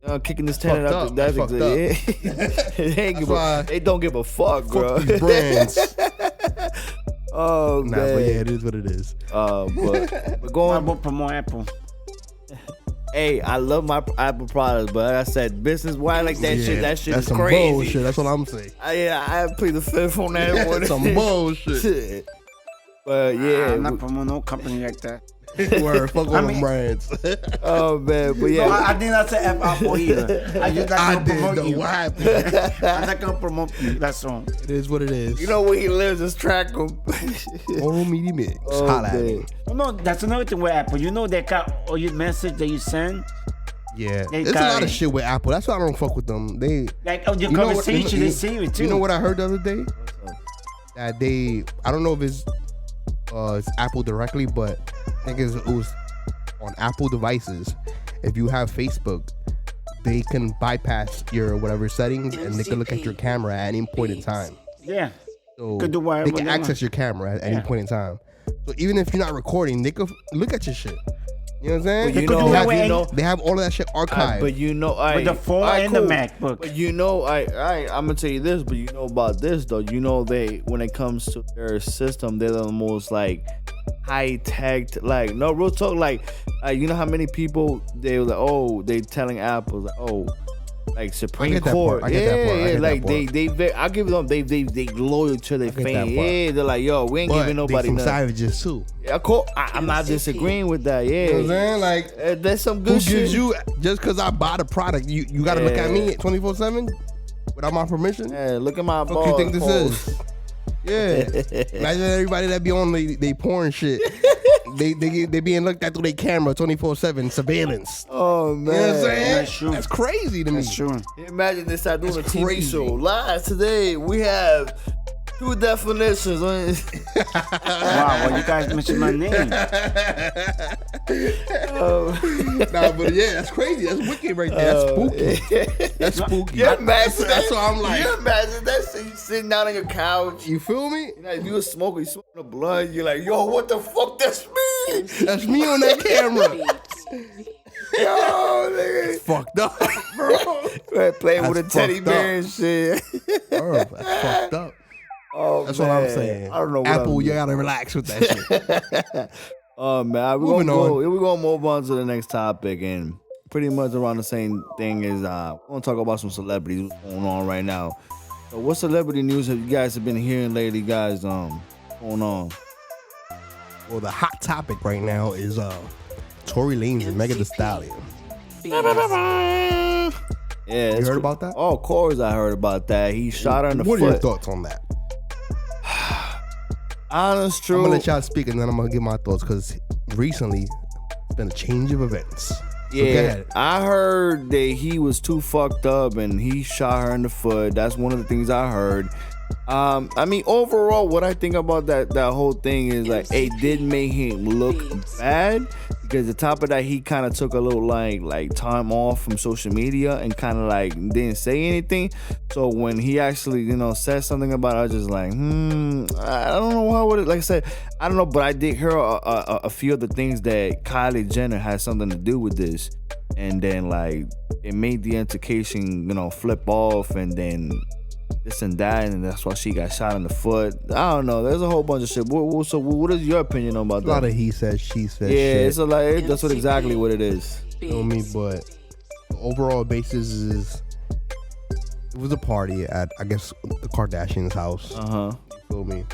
Yo, kicking this tenant fucked out. up. That's That's exactly. They ain't give why- they don't give a fuck, bro. fuck these brands. Oh Nah, man. but yeah, it is what it is. But I going. won't promote Apple. Hey, I love my Apple products, but like I said, business why like that shit. That shit that's is some crazy. bullshit. That's what I'm saying. I plead the fifth on that one. Some bullshit. Shit. But yeah, I'm not promoting no company like that. Word, fuck all I them mean- brands. oh man, but yeah. No, I did not say F Apple either. I just not I gonna did promote the you. what happened. I'm not gonna promote you. That's all. It is what it is. You know where he lives, just track him. Oral Media Mix. Oh, Holla at man. me. No, that's another thing with Apple. You know they got all your message that you send. Yeah, They there's a got lot of it. shit with Apple. That's why I don't fuck with them. They Like oh, your you know what- conversation, you- they save it too. You know what I heard the other day? That I don't know if it's Apple directly, but I think it was on Apple devices. If you have Facebook, they can bypass your whatever settings and they can look at your camera at any point in time. Yeah. So Could do whatever they can they access your camera at any Yeah. point in time. So even if you're not recording, they could look at your shit. You know what I'm saying? But They you could know- do that you with- know- they have all of that shit archived. But you know, With the phone and the MacBook. But you know, I'm gonna tell you this. But you know about this though. You know when it comes to their system, they're the most like high tech. Like no real talk. Like you know how many people they were like, oh, they telling Apple like, oh, like Supreme get that Court. part. I get that part. I get that like part. they I give them they loyal to their I get that fans. part. Yeah, they're like, yo, we ain't but giving nobody they some nothing. savages too. Yeah, of course, I'm not disagreeing with that. Yeah, You know what I'm saying? Like, That's some who good shit. gives you just because I buy the product? You got to look at me 24/7 without my permission. Yeah, look at my What balls. you think this balls. is? Yeah. Imagine everybody that be on they porn shit. they being looked at through their camera 24/7 surveillance. Oh You know man, what I'm saying? That's true. That's crazy to me. That's true. Imagine this I doing a That's TV crazy. show live today. We have two definitions. Wow, well, you guys mentioned my name. Nah, but yeah, that's crazy. That's wicked right there. That's spooky. That's spooky. You imagine That's what I'm like. You imagine that shit, you sitting down on your couch. You feel me? You know, if you a smoker, you smoking a blunt. You're like, yo, what the fuck? That's me. That's me on that camera. Yo, nigga. Fucked up, bro. Man, playing with a That's teddy fucked bear up. and shit. Bro, that's fucked up. Oh, That's man. what I'm saying. I don't know what Apple, I'm you gotta relax with that shit. Oh man, we're Moving gonna move on to the next topic, and pretty much around the same thing is we're gonna talk about some celebrities what's going on right now. So what celebrity news have you guys been hearing lately, guys? Going on? Well, the hot topic right now is Tory Lanez and Megan Thee Stallion. Yeah, You heard about that? Oh, of course I heard about that. He shot her in the What foot. are your thoughts on that? Honest I'm truth. gonna let y'all speak and then I'm gonna give my thoughts because recently it's been a change of events. So go Yeah, ahead. I heard that he was too fucked up and he shot her in the foot. That's one of the things I heard. I mean, overall, what I think about that whole thing is like, it did make him look bad because the top of that, he kind of took a little like time off from social media and kind of like didn't say anything. So when he actually, said something about it, I was just like, I don't know how would it. Like I said, I don't know, but I did hear a few of the things that Kylie Jenner had something to do with this, and then like it made the altercation, flip off, and then this and that, and that's why she got shot in the foot. I don't know. There's a whole bunch of shit. So what is your opinion about that? A lot of he said, she said. Yeah, shit. it's that's exactly what it is. You know me, but the overall basis is it was a party at, I guess, the Kardashians' house. You feel me?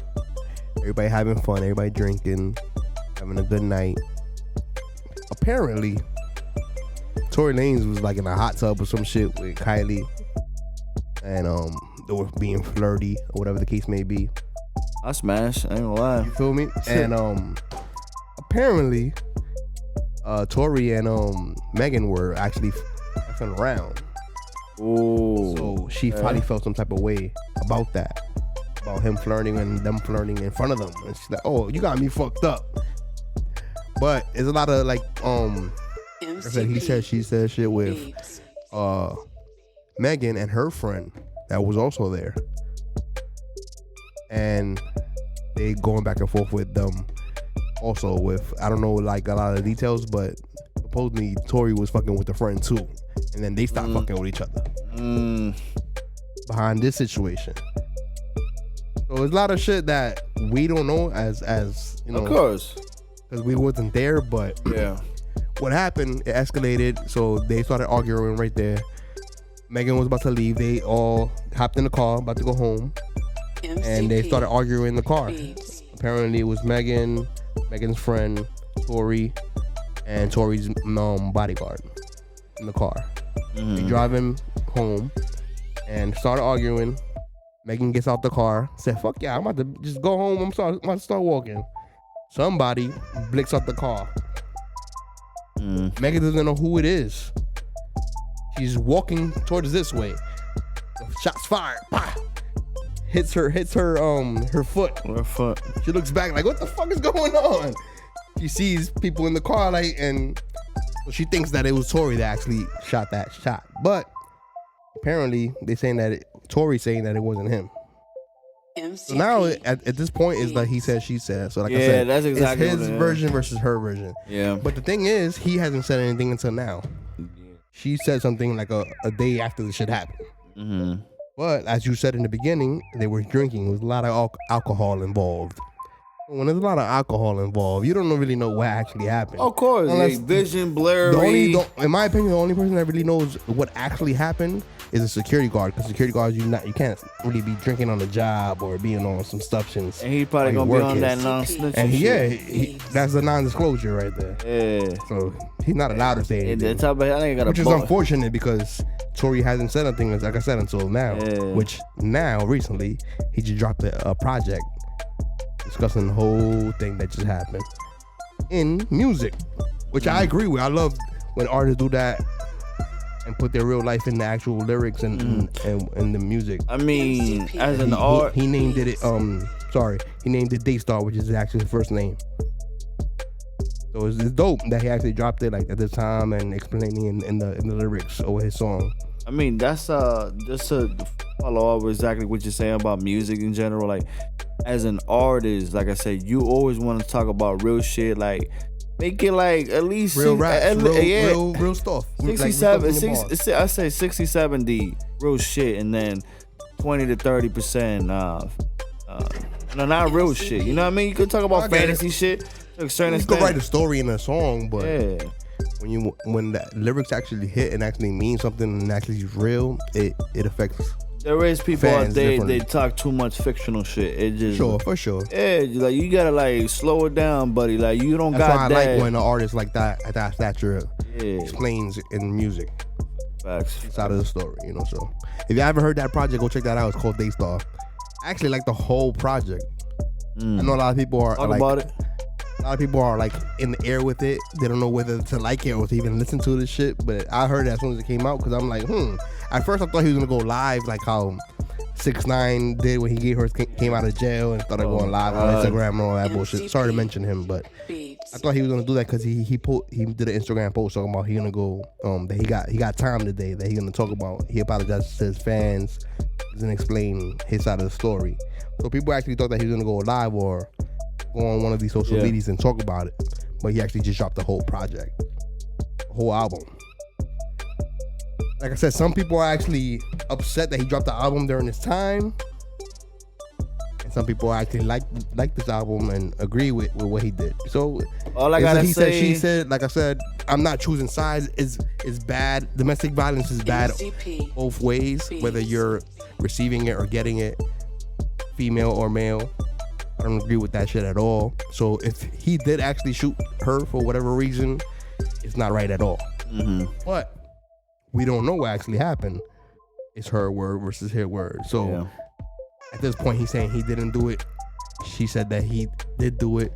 Everybody having fun, everybody drinking, having a good night. Apparently, Tory Lanez was like in a hot tub or some shit with Kylie, and they were being flirty or whatever the case may be. I smash. I ain't gonna lie. You feel me? And apparently, Tory and Megan were actually effing around. Ooh. So she probably felt some type of way about that, about him flirting and them flirting in front of them. And she's like, "Oh, you got me fucked up." But it's a lot of like I said, he said, she said shit with Megan and her friend that was also there, and they going back and forth with them. Also with, I don't know like a lot of details, but supposedly Tory was fucking with the friend too, and then they stopped fucking with each other behind this situation. So there's a lot of shit that we don't know as of course, because we wasn't there. But yeah, what happened? It escalated. So they started arguing right there. Megan was about to leave. They all hopped in the car, about to go home, and they started arguing in the car. Apparently, it was Megan's friend, Tory, and Tory's bodyguard in the car. They drive him home and started arguing. Megan gets out the car, said, "Fuck yeah, I'm about to just go home. I'm about to start walking." Somebody blicks out the car. Megan doesn't know who it is. She's walking towards this way. Shots fired. Bah! Hits her foot. her foot. She looks back like, what the fuck is going on? She sees people in the car, like, and she thinks that it was Tory that actually shot that shot. But apparently, Tory saying that it wasn't him. So now at this point is like he said, she said. So like I said, that's exactly it's his version versus her version. Yeah. But the thing is, he hasn't said anything until now. She said something like a day after the shit happened. But as you said in the beginning, they were drinking. There was a lot of alcohol involved. When there's a lot of alcohol involved, you don't really know what actually happened. Of course, unless vision blurry. In my opinion, the only person that really knows what actually happened is a security guard. Because security guards, you can't really be drinking on the job or being on some substance. And he probably gonna be on that non-snitch. And shit. that's a non-disclosure right there. Yeah. So he's not allowed to say anything. Which is unfortunate because Tory hasn't said anything, like I said, until now. Yeah. Which now, recently, he just dropped a project discussing the whole thing that just happened in music, which I agree with. I love when artists do that and put their real life in the actual lyrics and the music. I mean, as an art, he named it. He named it Daystar, which is actually his first name. So it's dope that he actually dropped it like at the time and explaining in the lyrics over his song. I mean, that's just to follow up with exactly what you're saying about music in general. Like, as an artist, like I said, you always want to talk about real shit. Like, make it like at least real rap, real stuff. 67, I say 60, 70 real shit, and then 20 to 30%. No, not real shit. You know what I mean? You could talk about fantasy shit to a certain extent. You could write a story in a song, but yeah. When the lyrics actually hit and actually mean something and actually is real, it affects. There is people out there, they talk too much fictional shit. It just for sure. Yeah, like you gotta like slow it down, buddy. Like you don't That's got why I that. like when an artist like that at that stature explains in music. Facts. It's out of the story, So if you haven't heard that project, go check that out. It's called Daystar. I actually like the whole project. I know a lot of people are Talk like, about it. a lot of people are like in the air with it. They don't know whether to like it or to even listen to this shit. But I heard it as soon as it came out because I'm like, At first I thought he was gonna go live like how 6ix9ine did when he came out of jail and started going live on Instagram and all that bullshit. Sorry to mention him, but I thought he was gonna do that because he did an Instagram post talking about he gonna go that he got time today that he gonna talk about. He apologized to his fans and explain his side of the story. So people actually thought that he was gonna go live or go on one of these social medias and talk about it, but he actually just dropped the whole project, the whole album. Like I said, some people are actually upset that he dropped the album during this time, and some people actually like this album and agree with what he did. So all I gotta he say, said, she said. Like I said, I'm not choosing sides. Is bad. Domestic violence is bad both ways, whether you're receiving it or getting it, female or male. I don't agree with that shit at all. So if he did actually shoot her for whatever reason, it's not right at all. But we don't know what actually happened. It's her word versus his word. So at this point, he's saying he didn't do it. She said that he did do it.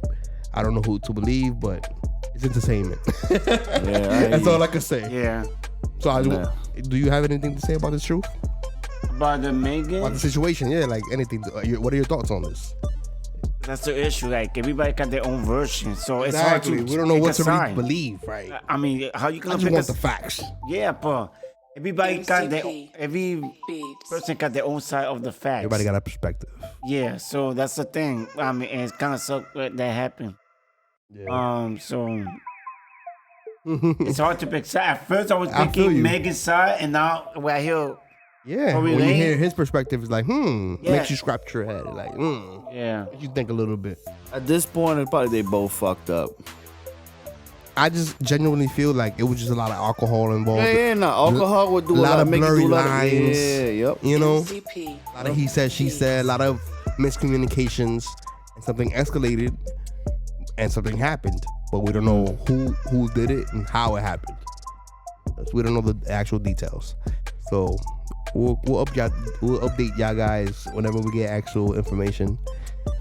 I don't know who to believe, but it's entertainment. That's all I can say. Yeah. So do you have anything to say about this truth? About the Megan? About the situation? Yeah, like anything. What are your thoughts on this? That's the issue. Like everybody got their own version, so it's Exactly. hard to. We don't know what to really believe, right? I mean, how you I gonna just pick want the facts. Yeah, but everybody got their. Every person got their own side of the facts. Everybody got a perspective. Yeah, so that's the thing. I mean, it's kind of sucked that happened. Yeah. So it's hard to pick side. At first, I was I feel you. thinking Megan's side, and now when I hear. Yeah, Are we when you late? hear his perspective, it's like, Yeah. makes you scratch your head. Like, Yeah. makes you think a little bit. at this point, it's probably they both fucked up. I just genuinely feel like it was just a lot of alcohol involved. Alcohol would do a lot of blurry make you do a lot of lines. yep. You know, a lot of he said, she said, a lot of miscommunications, and something escalated, and something happened, but we don't know who did it and how it happened. We don't know the actual details. So we'll update y'all guys whenever we get actual information.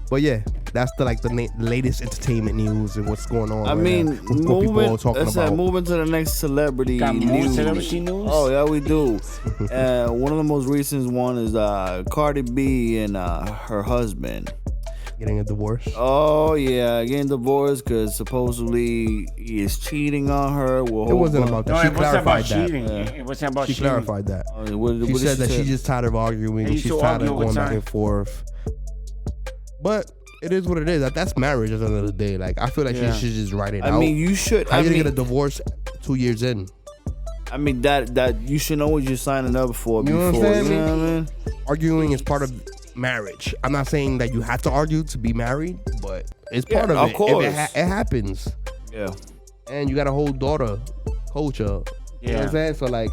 But yeah, that's the latest entertainment news and what's going on. I mean, what people are talking about. moving to the next celebrity Got more news. celebrity news? Oh yeah, we do. One of the most recent one is Cardi B and her husband. Getting a divorce. Oh yeah, getting divorced because supposedly he is cheating on her. It wasn't about that. No, She it wasn't clarified about that. cheating. It wasn't about She cheating. clarified that. What She did said that say? she's just tired of arguing. They used She's to tired of argue all going the back time. and forth. But it is what it is. That's marriage at the end of the day. Like, I feel like Yeah. she should just write it out. I mean, you should. How I you mean, gonna get a divorce 2 years in? I mean that you should know what you're signing up for You know before. what I'm saying? You know what I mean? Arguing is part of marriage. I'm not saying that you have to argue to be married, but it's part of of it. course. It happens. Yeah. And you got a whole daughter, culture. You know what Yeah. I'm saying? So like,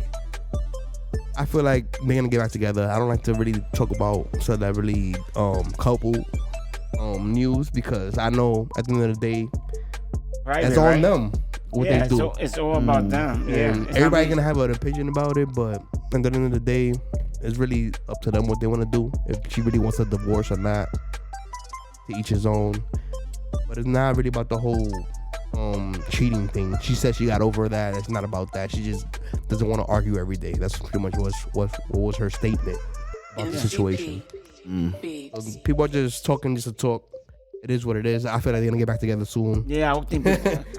I feel like they're gonna get back together. I don't like to really talk about celebrity couple news because I know at the end of the day, Private, it's on right? them what Yeah, they do. so it's all about them. Yeah, And it's everybody not gonna have an opinion about it, but at the end of the day, it's really up to them what they want to do. If she really wants a divorce or not, to each his own. But it's not really about the whole cheating thing. She said she got over that. It's not about that. She just doesn't want to argue every day. That's pretty much what was her statement about the situation. So people are just talking just to talk. It is what it is. I feel like they're gonna get back together soon. Yeah, I would think.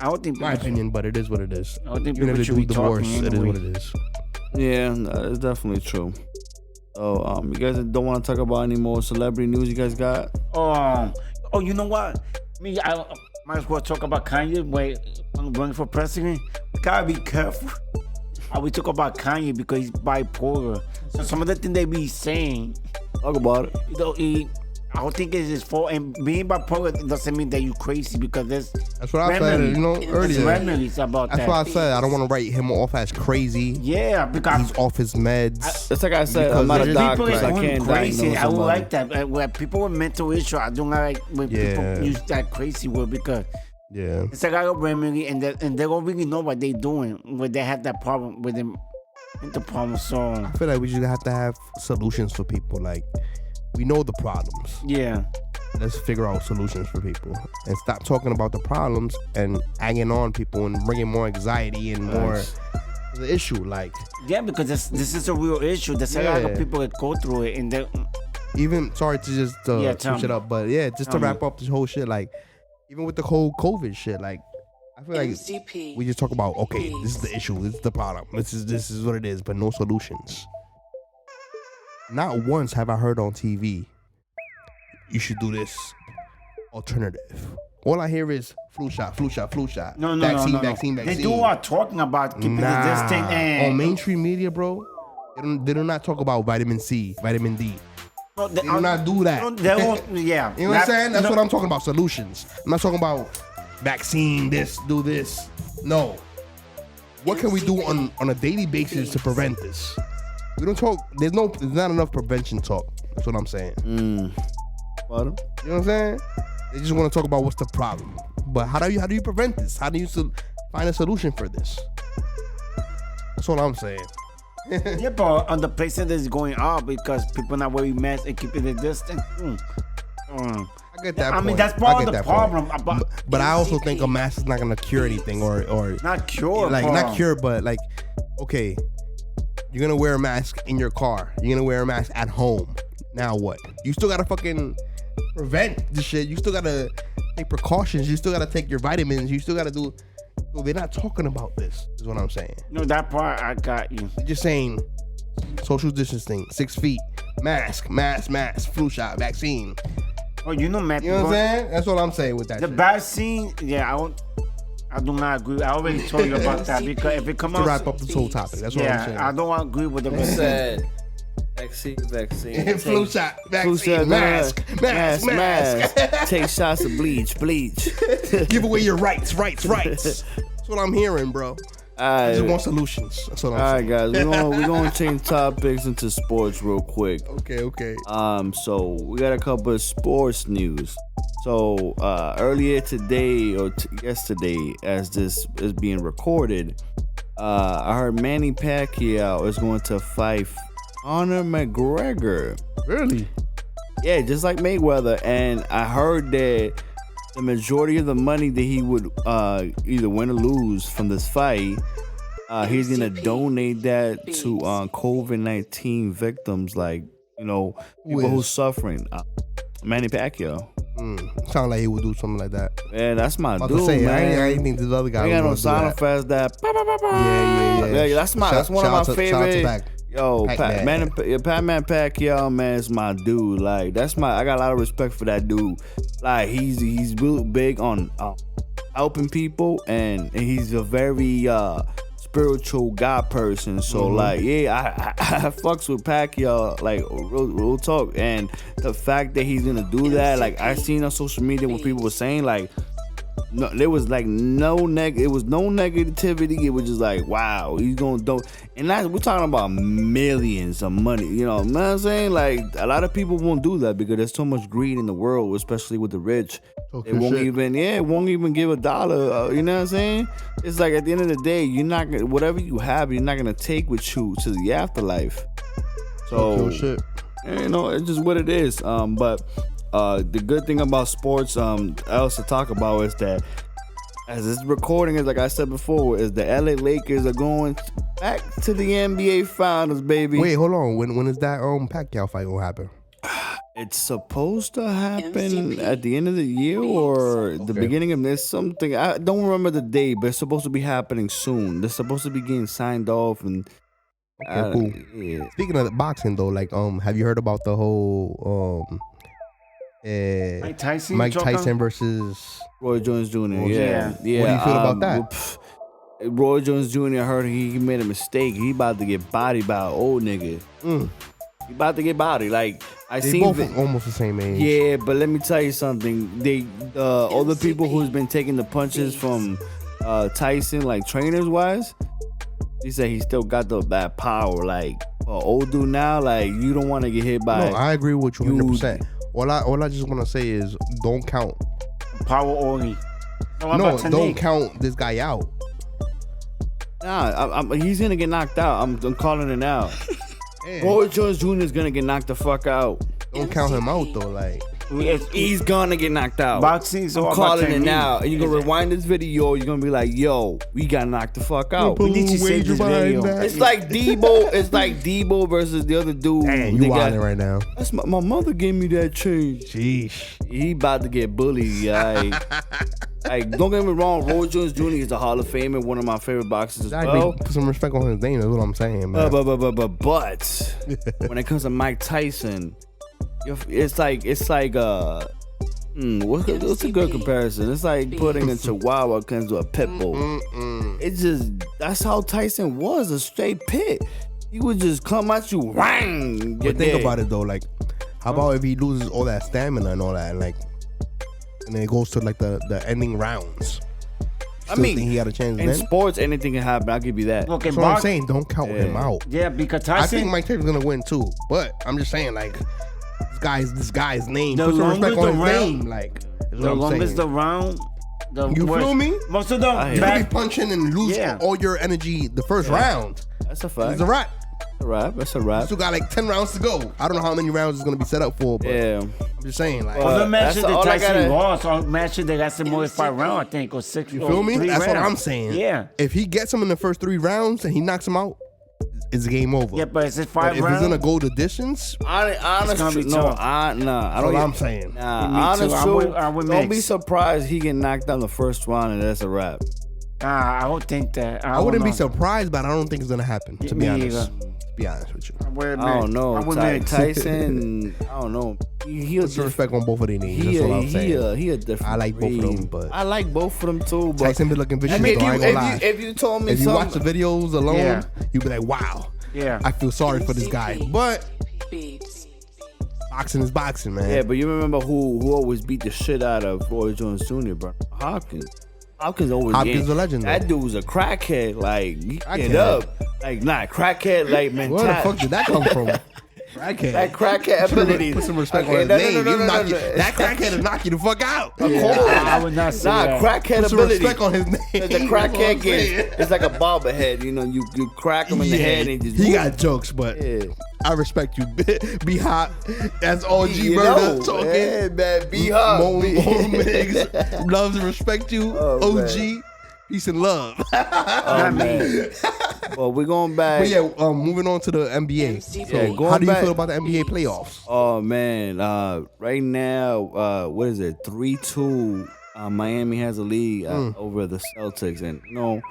I would think. My opinion, but it is what it is. I would think Even if people they should do be divorce, talking it is anyway. what it is. Yeah, that's definitely true. So, you guys don't want to talk about any more celebrity news you guys got? Oh, you know what? I might as well talk about Kanye when running for president. We gotta be careful how we talk about Kanye because he's bipolar. So some of the things they be saying, Talk about it. I don't think it's his fault. And being bipolar doesn't mean that you crazy because there's That's what I said, there's earlier. remedies about That's that. why I said I don't want to write him off as crazy. Yeah, because He's off his meds. That's like I said, Because I'm not a there's doctor, people so I is can't crazy. diagnose I would somebody. like that. Where people with mental issues, I don't like when Yeah. people use that crazy word because Yeah. it's like a remedy and they don't really know what they're doing when they have that problem with them. The problem, so I feel like we just have to have solutions for people. Like, we know the problems. yeah. let's figure out solutions for people and stop talking about the problems and egging on people and bringing more anxiety and more to the issue. Like, yeah, because this is a real issue. There's a lot of people that go through it, and they even sorry to just switch it up, but yeah, just to wrap up this whole shit. Like, even with the whole COVID shit, like, I feel like we just talk about, okay, this is the issue, this is the problem, this is what it is, but no solutions. Not once have I heard on TV, you should do this alternative. All I hear is flu shot. No. Vaccine. They do are talking about keeping the distance. And on mainstream media, bro, they do not talk about vitamin C, vitamin D. no, They do not do that. They won't, yeah. You know what I'm saying? That's what I'm talking about, solutions. I'm not talking about vaccine, this, do this. No. What can we do on a daily basis to prevent this? We don't talk, there's not enough prevention talk. That's what I'm saying. Bottom. You know what I'm saying? They just want to talk about what's the problem. But how do you prevent this? How do you find a solution for this? That's what I'm saying. Yeah, but on the places that's going up because people not wearing masks and keeping the distance. I get that. I point. mean, that's part I of get the that problem. point. But I also think a mask is not gonna cure anything, or Not cure, like bro. not cure, but like, okay, you're gonna wear a mask in your car. You're gonna wear a mask at home. Now what? You still gotta fucking prevent the shit. You still gotta take precautions. You still gotta take your vitamins. You still gotta do. So they're not talking about this. Is what I'm saying. No, that part I got you. They're just saying social distancing, 6 feet, mask, flu shot, vaccine. Oh, you know, Matt. You know what I'm saying? That's what I'm saying with that. The shit. vaccine, yeah, I do not agree. I already told you about that because if it come To out, wrap up this whole topic. That's what I'm saying. I don't agree with the vaccine. Said vaccine. Flu shot, vaccine, Flu shot, mask. Take shots of bleach. Give away your rights. That's what I'm hearing, bro. I just want solutions. That's what I'm saying. All right, guys, we're gonna change topics into sports real quick. Okay. So we got a couple of sports news. So earlier today or yesterday, as this is being recorded, I heard Manny Pacquiao is going to fight Conor McGregor. Really? Yeah, just like Mayweather. And I heard that the majority of the money that he would either win or lose from this fight, he's gonna donate that to COVID-19 victims, like, you know, people who's suffering. Manny Pacquiao. Sound like he would do something like that. Yeah, that's my I dude, man. I didn't think this other guy I ain't got no would do sound that. effects that. Yeah. That's one of my favorite. Yo, Pac-Man. Pat-Man Pacquiao, man, is my dude. Like, I got a lot of respect for that dude. Like, he's real big on helping people, and he's a very spiritual God person. So like, yeah, I fucks with Pacquiao, like real talk. And the fact that he's gonna do that, like, I seen on social media what people were saying, like, no, there was like it was no negativity. It was just like, wow, he's gonna do, and we're talking about millions of money. You know what I'm saying? Like, a lot of people won't do that because there's so much greed in the world, especially with the rich. They won't even give $1. You know what I'm saying? It's like, at the end of the day, you're not gonna, whatever you have, you're not gonna take with you to the afterlife. So, you know, it's just what it is. But the good thing about sports, else to talk about, is that as this recording is, like I said before, is the LA Lakers are going back to the NBA Finals, baby. Wait, hold on. When is that Pacquiao fight gonna happen? It's supposed to happen at the end of the year or the beginning of this something. I don't remember the date, but it's supposed to be happening soon. They're supposed to be getting signed off, and okay, cool. Yeah. Speaking of the boxing though, like have you heard about the whole Mike Tyson versus Roy Jones Jr. Yeah. What do you feel about that? Roy Jones Jr. heard he made a mistake. He about to get bodied by an old nigga. He about to get bodied. Like, they both almost the same age. Yeah, but let me tell you something. All the people who's been taking the punches from Tyson, like trainers wise, he said he still got that power. Like, old dude now, like, you don't want to get hit by. No, I agree with you 100%. All I just want to say is, don't count power only. No, don't count this guy out. Nah, he's gonna get knocked out. I'm calling it out. Roy Jones Jr. is gonna get knocked the fuck out. Don't count him out though. Like, He's gonna get knocked out. Boxing's all I'm about calling it technique. now. And you're gonna rewind this video. You're gonna be like, yo, we got knocked the fuck out. We need to save this video. It's like Debo. It's like Debo versus the other dude. Damn, you wilding right now. That's my mother gave me that change. Sheesh. He about to get bullied. Like, don't get me wrong. Roy Jones Jr. is a Hall of Famer, one of my favorite boxers as well. Put some respect on his name. That's what I'm saying, man. But when it comes to Mike Tyson, it's like what's a good comparison? It's like putting a Chihuahua against a pit bull. It's just that's how Tyson was, a straight pit. He would just come at you, whang. But think about it though, like, how about if he loses all that stamina and all that, and then it goes to like the ending rounds? I mean, think he had a chance in then? sports, anything can happen. I'll give you that. Look, That's what I'm saying. Don't count him out. Yeah, because I Tyson. think Mike Tyson's gonna win too, but I'm just saying, like, this guy's name. The Put some longer respect on the his round, name. Like, is the what I'm longest saying. the round, the You worse. feel me? Most of them You bad. be punching and lose Yeah. all your energy the first round. That's a fact. It's a wrap. That's a You wrap. still got like 10 rounds to go. I don't know how many rounds it's gonna be set up for, but Yeah. I'm just saying, like, Well, All the matches that's that all I Tyson gotta- lost, all matches they got some more than 5 rounds, I think, or 6. you feel me? Three That's what rounds. I'm saying. Yeah. If he gets him in the first 3 rounds and he knocks him out, it's game over. Yeah, but is it But 5 if rounds? he's gonna go the distance, Honest, gonna be no, tough. I that's don't. what I'm saying. Nah, Me too. honest I'm truth. with- I'm with Don't Max. be surprised he get knocked out in the first round and that's a wrap. I don't think that. I wouldn't be know. surprised, but I don't think it's gonna happen. To be Me honest, either. to be honest with you, I don't know. I'm with Ty- Max. Tyson, I don't know. He a put some diff- respect on both of their names. he That's what a, I'm he saying. a, he a different I like both of them, breed. but I like both of them too. But Tyson be looking vicious. I mean, though, I ain't gonna lie. if you told me If you something, watch the videos alone, Yeah. you'd be like, wow. Yeah. I feel sorry for this guy. But boxing is boxing, man. yeah, but you remember who always beat the shit out of Roy Jones Jr., bro? Hopkins. Hopkins always Hopkins a legend, though. That dude was a crackhead. Like, he Crackhead. get up. Like, not crackhead, like, Where the mentality. fuck did that come from? Crackhead. That crackhead ability. Put some respect Okay, on his no, name. no, no, You no, knock no, you- no. That crackhead will knock you the fuck out. I would not say Nah, that. crackhead Put some ability. respect on his name. The That's what I'm crackhead saying. gets, it's like a bobblehead. You know, you crack him in the head and just he got jokes, but Yeah. I respect you. Be hot. That's OG You Murder know, talking. yeah, man, be hot. Mo be- Miggs loves and respect you. Oh, OG. Peace and love. Oh, man. Well, we're going back. But yeah, moving on to the NBA. So Yeah, going how do you back- feel about the NBA playoffs? Oh man, right now, what is it? 3-2. Miami has a lead over the Celtics, and you know,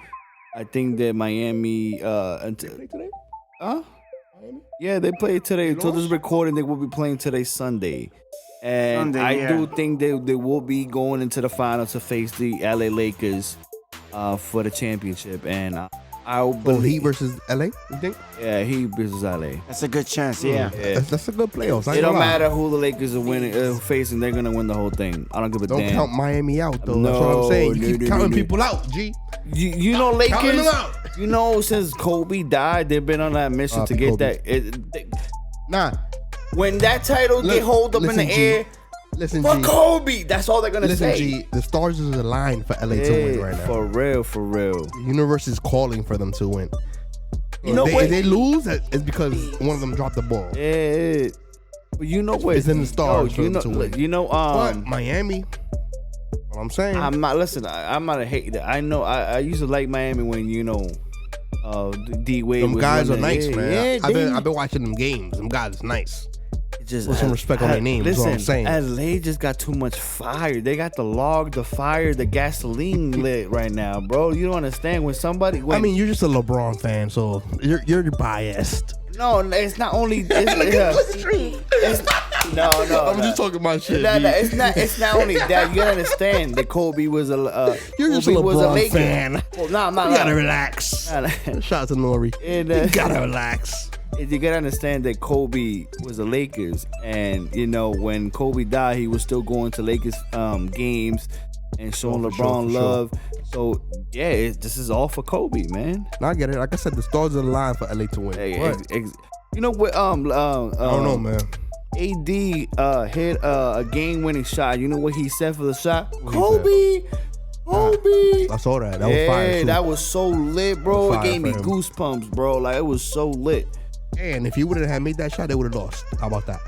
I think that Miami. Today? Huh? Yeah, they played today. Until this recording, they will be playing today, Sunday. And Sunday, I yeah. do think they will be going into the finals to face the LA Lakers for the championship. And I Oh, believe, Heat versus LA, you think? yeah, Heat versus LA. That's a good chance, yeah. Yeah. That's a good playoffs. I It ain't don't gonna lie. matter who the Lakers are winning, facing. They're gonna win the whole thing. I don't give a Don't damn. count Miami out, though. That's what I'm saying. You No, keep no, counting no. people out, G. You know, Counting Lakers. them out. You know, since Kobe died, they've been on that mission to get Kobe. that. Nah, When that title Look, get hold up in listen, the G. air, listen, for G. Kobe. That's all they're gonna Listen, say. G. The stars is aligned for LA to win Yeah, right now. for real, for real. The universe is calling for them to win. You know if what? they lose, it's because one of them dropped the ball. Yeah. But you know what? It's in the stars for you them know, to win. look, you know, But Miami, what I'm saying, I'm not. Listen, I'm not a hater. I know. I used to like Miami when you know, D Wade. them was guys are running. nice, Yeah, man. yeah, I've been watching them games. Them guys is nice. just Put some respect on their name, is Listen, what I'm saying. LA just got too much fire. They got the fire, the gasoline lit right now, bro. You don't understand when somebody. I mean, you're just a LeBron fan, so you're biased. no, it's not only. No. I'm just talking about shit. No, G. it's not only that. You gotta understand that Kobe was a. You're just a Kobe was LeBron Laker. fan. Well, no, I'm not. You gotta relax. Nah. Shout out to Nori. And, You gotta relax. You gotta understand that Kobe was the Lakers, and you know when Kobe died, he was still going to Lakers games and showing for LeBron sure. love. So yeah, this is all for Kobe, man. No, I get it. Like I said, the stars are aligned for LA to win. Hey, But you know what? I don't know, man. AD hit a game-winning shot. You know what he said for the shot? he Kobe. I saw that. That was fire too. that was so lit, bro. That It was gave me fire for him. goosebumps, bro. Like it was so lit. And if he wouldn't have made that shot, they would have lost. How about that?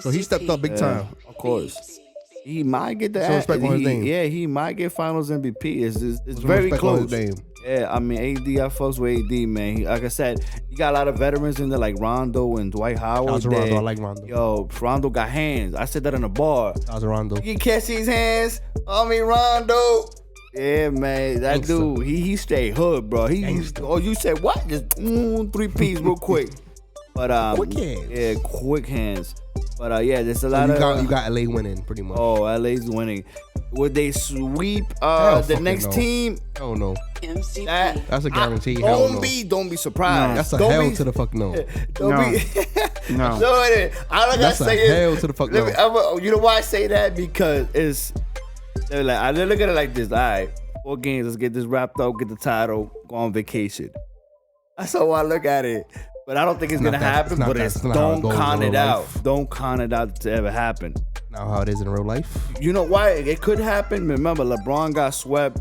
So he stepped up big time. course. He might get the Some respect on his name. Yeah, he might get Finals MVP. It's Some very respect on his close. name. Yeah, I mean AD, I fucks with AD, man. Like I said, you got a lot of veterans in there like Rondo and Dwight Howard. Shout out to Rondo. I like Rondo. Yo, Rondo got hands. I said that in a bar. Shout out to Rondo. You catch these hands, Rondo. Yeah, man, that Gangsta. dude, he stay hood, bro. Gangsta. You said what? Just 3 P's real quick. But Quick hands. Yeah, quick hands. But yeah, there's a So lot of you got LA winning pretty much. Oh, LA's winning. Would they sweep Hell the fucking next no. team? Oh no, MCP. that's a guarantee. Hell no. Don't be surprised. That's a Don't hell be- to the fuck no. Don't No. be. No. So it is. All I gotta That's a say hell is, to the fuck let no. me- you know why I say that? Because they're like, I look at it like this. All right, 4 games. Let's get this wrapped up. Get the title. Go on vacation. That's how I look at it. But I don't think it's Not gonna that- happen. it's not But that- it's it's not how it don't goes in con real it out. life. Don't con it out to ever happen. Now how it is in real life, You know why it could happen? Remember, LeBron got swept.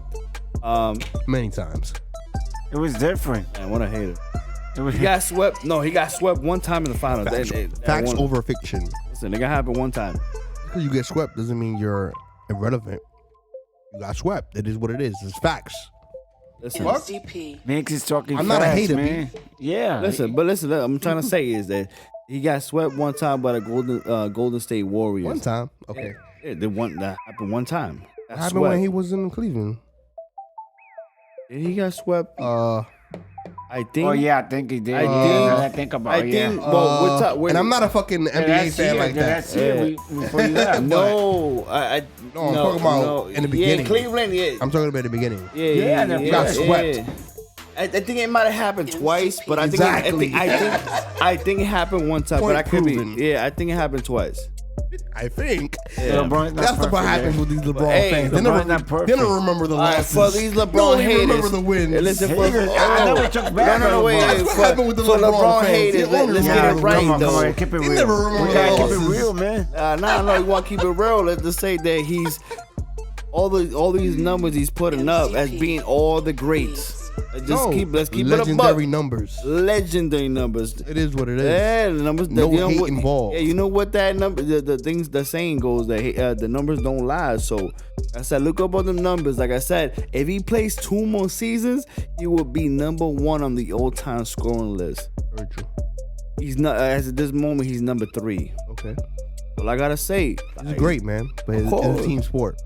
many times. It was different. Man, what a hater. It was He got swept. No, he got swept one time in the finals. Facts one- over fiction. Listen, it got happen one time. Because you get swept doesn't mean you're irrelevant. You got swept. It is what it is. It's facts. Listen, MCP. Manx is talking I'm not a fast, hater, man. Yeah. listen. I'm trying to say is that he got swept one time by the Golden State Warriors. One time. Okay. Yeah, that happened one time. What Got happened when swept. he was in Cleveland? He got swept. I think. Oh yeah, I think he did. I Yeah, think- now that I think about I it. Yeah. think. Well, and I'm not a fucking Yeah, NBA that's fan it. like that. That's it. Before you left. No, No, I'm talking about in the beginning. Yeah, Cleveland. Yeah, I'm talking about the beginning. yeah, got swept. I think it might have happened twice, but I think Exactly. I think it happened one time, but Point I could proven. be. Yeah, I think it happened twice. I think. LeBron's not That's what perfect, happens yeah. with these LeBron Hey, fans. They LeBron's not never, perfect. they don't remember the All right, losses. for these LeBron Don't even haters, remember the wins. Hey, listen, for, Haters, I never took back no, on wait, LeBron. That's what happened with the for LeBron LeBron fans. haters, They only let's get it remember the right Come on, though. keep it They real. never remember We the gotta keep losses. it real, man. No, you want to keep it real. Let's just say that he's all these numbers he's putting up as being all the greats. Let's keep legendary it a buck. numbers. Legendary numbers. It is what it is. Yeah, the numbers. No you know hate what, involved. Yeah, you know what that number. The saying goes that the numbers don't lie. So I said, look up on the numbers. Like I said, if he plays 2 more seasons, he will be number 1 on the all-time scoring list. Very true. He's not as at this moment. He's number 3. Okay. Well, I gotta say, It's great, man. But it's course. a team sport.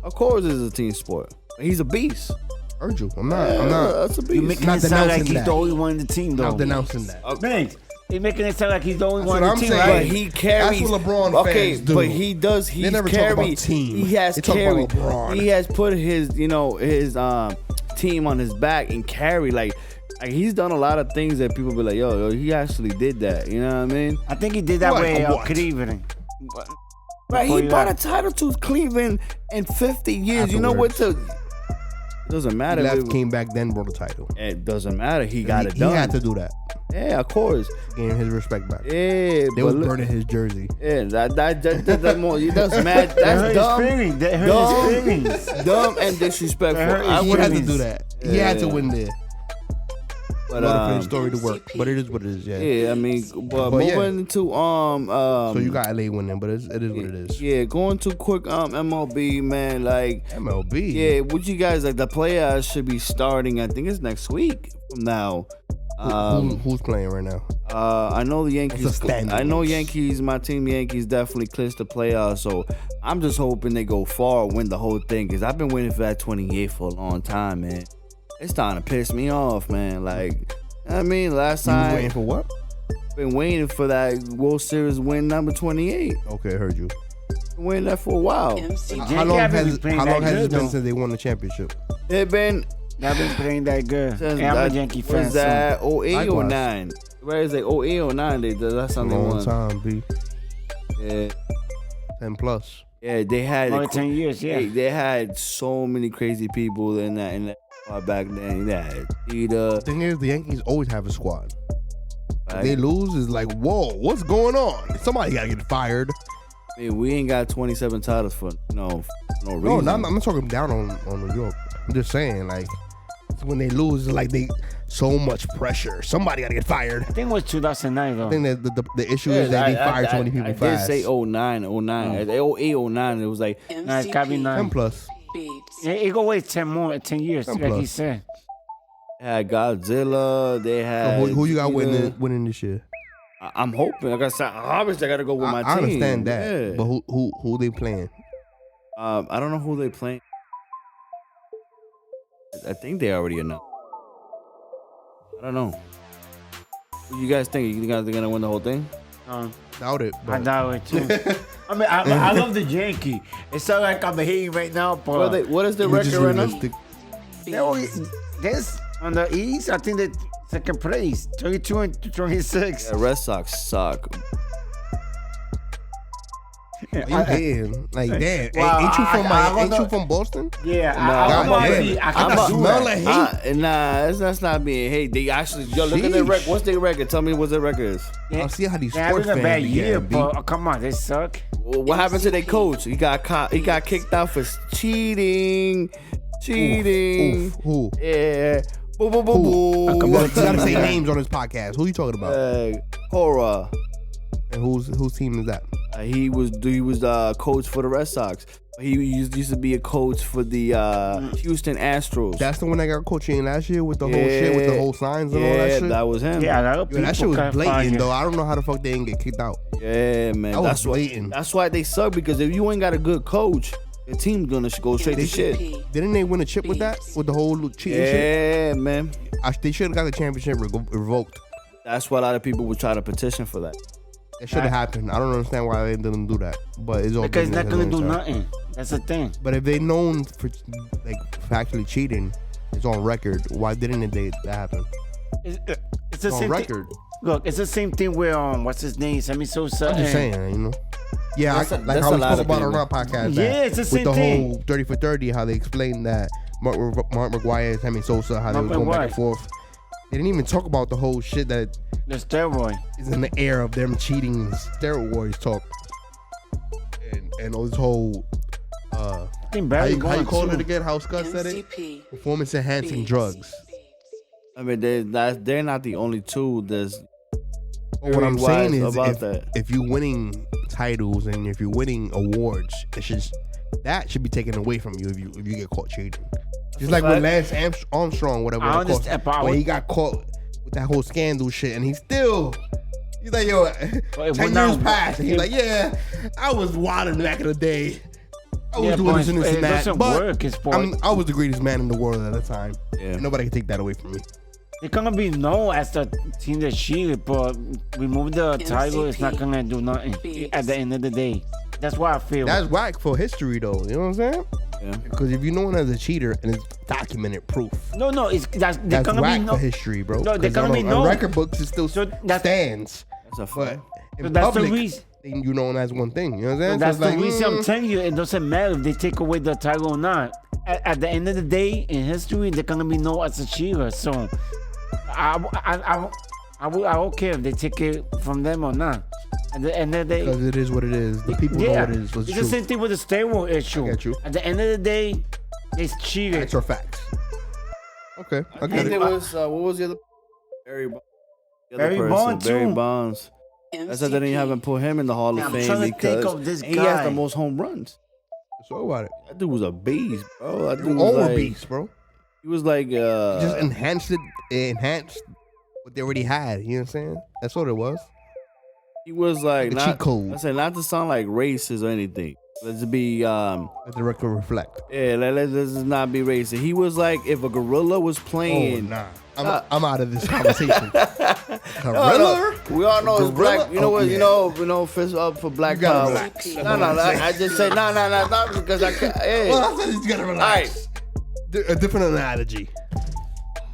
of course, it's a team sport. He's a beast. Virgil. I'm not. That's a beast. You making Not it sound like denouncing he's that. the only one in the team, though. I'm denouncing that. Man, he's making it sound like he's the only That's one what in the I'm team, saying. But right? he carries. That's what LeBron okay, fans do. but he does. He's They never talk carried. about team. He has They talk about carried. LeBron. He has put his, his team on his back and carry like he's done a lot of things that people be like, yo, he actually did that. You know what I mean? I think he did that What? way What? Cleveland. Right. Before He you brought a left. title to Cleveland in 50 years. You know what? It doesn't matter. Left, came back, then brought a title. It doesn't matter. He got it He done. had to do that. Yeah, of course. Gain his respect back. Yeah, They but was look- burning his jersey. Yeah, that's more. That's mad. That That's hurt dumb. his feelings. That hurt his feelings. Dumb and disrespectful. That hurt I his He would had have to to do that. He had to Yeah. win there. But In order for his story to work. But it is what it is, yeah. yeah, I mean, but yeah. moving to So you got LA winning, but it is what it is. yeah, going to quick MLB, man. Like, MLB. yeah, what you guys like? The playoffs should be starting. I think it's next week from now. Who's playing right now? I know the What's the Yankees. standings? I know Yankees. My team, Yankees, definitely clinched the playoffs. So I'm just hoping they go far, win the whole thing. Cause I've been waiting for that 28 for a long time, man. It's starting to piss me off, man. Like, I mean, last You was time waiting for what? been waiting for that World Series win number 28. Okay, heard you. Been waiting that for a while. MCP. How long haven't has been playing how long that has it good, been though. since they won the championship? They've been I've been playing that good. since Yeah, I'm that- a Yankee fan. Was that so. 08 or Likewise. 9? Where is it? 08 or 9? That's something Long won. time, B. Yeah, 10 plus. yeah, they had More than 10 years, yeah. They had so many crazy people in that back then. They had Jeter. The thing is, the Yankees always have a squad. If Right? they lose, it's like, whoa, what's going on? Somebody gotta get fired. I mean, we ain't got 27 titles for no reason. No, I'm not talking down on New York. I'm just saying, like, when they lose, it's like so much pressure. Somebody got to get fired. I think it was 2009 though. I think that the issue is that they fired so many people I fast. did say 09. 08, 09. It was like Nah, it's gotta be 9. 10 plus. Yeah, it go wait 10 years, 10 like he plus. said. they had Godzilla. They So had. who you got Vegeta. winning this year? I'm hoping. Like I said, obviously I got to go with my team. I understand that, Yeah. but who they playing? I don't know who they playing. I think they already announced. I don't know. What you guys think? You guys are gonna win the whole thing? Doubt it. I But doubt it too. I mean, I love the Yankee. It's not like I'm hating right now, but What is the we're just record right now? realistic. this on the East, I think that second place, 22 and 26. Yeah, Red Sox suck. You hating? Like damn, Well, ain't you from Boston? Yeah, God I damn. I I'm can a do smell that. like hate. Nah, that's not being hate. They actually, look at their Sheesh. record. What's their record? Tell me what their record is. I'll see how these They're sports having a bad fans be year, getting beat. but come on, they suck. Well, what happened to their coach? He got caught. He got kicked out for cheating. Cheating. Who? Yeah. Boo boo boo boo. Come on, you gotta say names on this podcast. Who you talking about? Cora. And whose team is that? He was coach for the Red Sox. He used to be a coach for the Houston Astros. That's the one that got coaching last year with the whole shit, with the whole signs and all that shit. that was him. Yeah, Yo, that shit was blatant though. I don't know how the fuck they didn't get kicked out. Yeah, man. That was That's blatant. That's why they suck, because if you ain't got a good coach, the team's gonna go straight to shit. Didn't they win a chip with that? With the whole cheating shit? Yeah, man. They should have got the championship revoked. That's why a lot of people would try to petition for that. That should have happened. I don't understand why they didn't do that. But it's all Because it's not business gonna do and all that. nothing. That's the thing. But if they known for actually cheating, it's on record. Why didn't that happen? It's the It's on same record. thing. Look, it's the same thing with what's his name, Sammy Sosa. I'm just saying, you know. Yeah, That's like a how we lot spoke of about on people. our podcast. Yeah, that it's the with same the thing. whole 30 for 30, how they explained that Mark McGuire and Sammy Sosa, how they Mark was going back and McGuire. forth. They didn't even talk about the whole shit that The steroid. is in the air of them cheating, steroids talk, and all this whole I think how Barry you call won, it too. again? How Scott said it? MCP. Performance enhancing drugs. I mean, they're not the only two. There's But what I'm Theory-wise saying is, about that. if you're winning titles and if you're winning awards, that should be taken away from you if you get caught cheating. Just like with Lance Armstrong, whatever. I the understand, but I when would- he got caught with that whole scandal shit, and he's like, yo, But 10 now- years passed, and he's like, yeah, I was wilding back in the day. I was Yeah, doing but this and this it and that, doesn't but work in sport. I was the greatest man in the world at the time. Yeah. And nobody can take that away from me. They're gonna be known as the team that cheated, but remove the title, it's not gonna do nothing at the end of the day. That's why I feel. That's whack for history, though. You know what I'm saying? Yeah. Because if you're known as a cheater and it's documented proof, no, they're that's gonna whack be for known. history, bro. No, they're 'Cause gonna be on known. record books, it still So that's- stands. That's a But fact. in So that's the public, reason. then you known as one thing. You know what I'm saying? That's So it's the reason I'm mm, telling you. It doesn't matter if they take away the title or not. At the end of the day, in history, they're gonna be known as a cheater. So, I don't care if they take it from them or not. At the end of the day, because it is what it is. The people know what it is. What's it's the true. same thing with the steroid issue. get you. At the end of the day, they cheated. Facts are facts. Okay, I I get think it. it was what was the other? Barry Bonds. The other Barry person, Bonds, Barry too. Bonds. That's why they didn't haven't put him in the Hall of I'm Fame trying to think because of this he has guy. the most home runs. So about it. That dude was a beast, bro. That dude You was all were like, beasts, bro. he was like Just enhanced what they already had. You know what I'm saying? That's what it was. he was like The not, cheat code. I said not to sound like racist or anything. Let's be Let the record reflect. yeah, let's not be racist. He was like if a gorilla was Oh playing. nah, I'm out of this conversation. No, Gorilla? we all know it's Gorilla? black. You know Oh, what? yeah. You know, fist up for black You gotta power. relax. No, I just say no, because I can't. Hey. Well, I said he's gotta relax. A different analogy.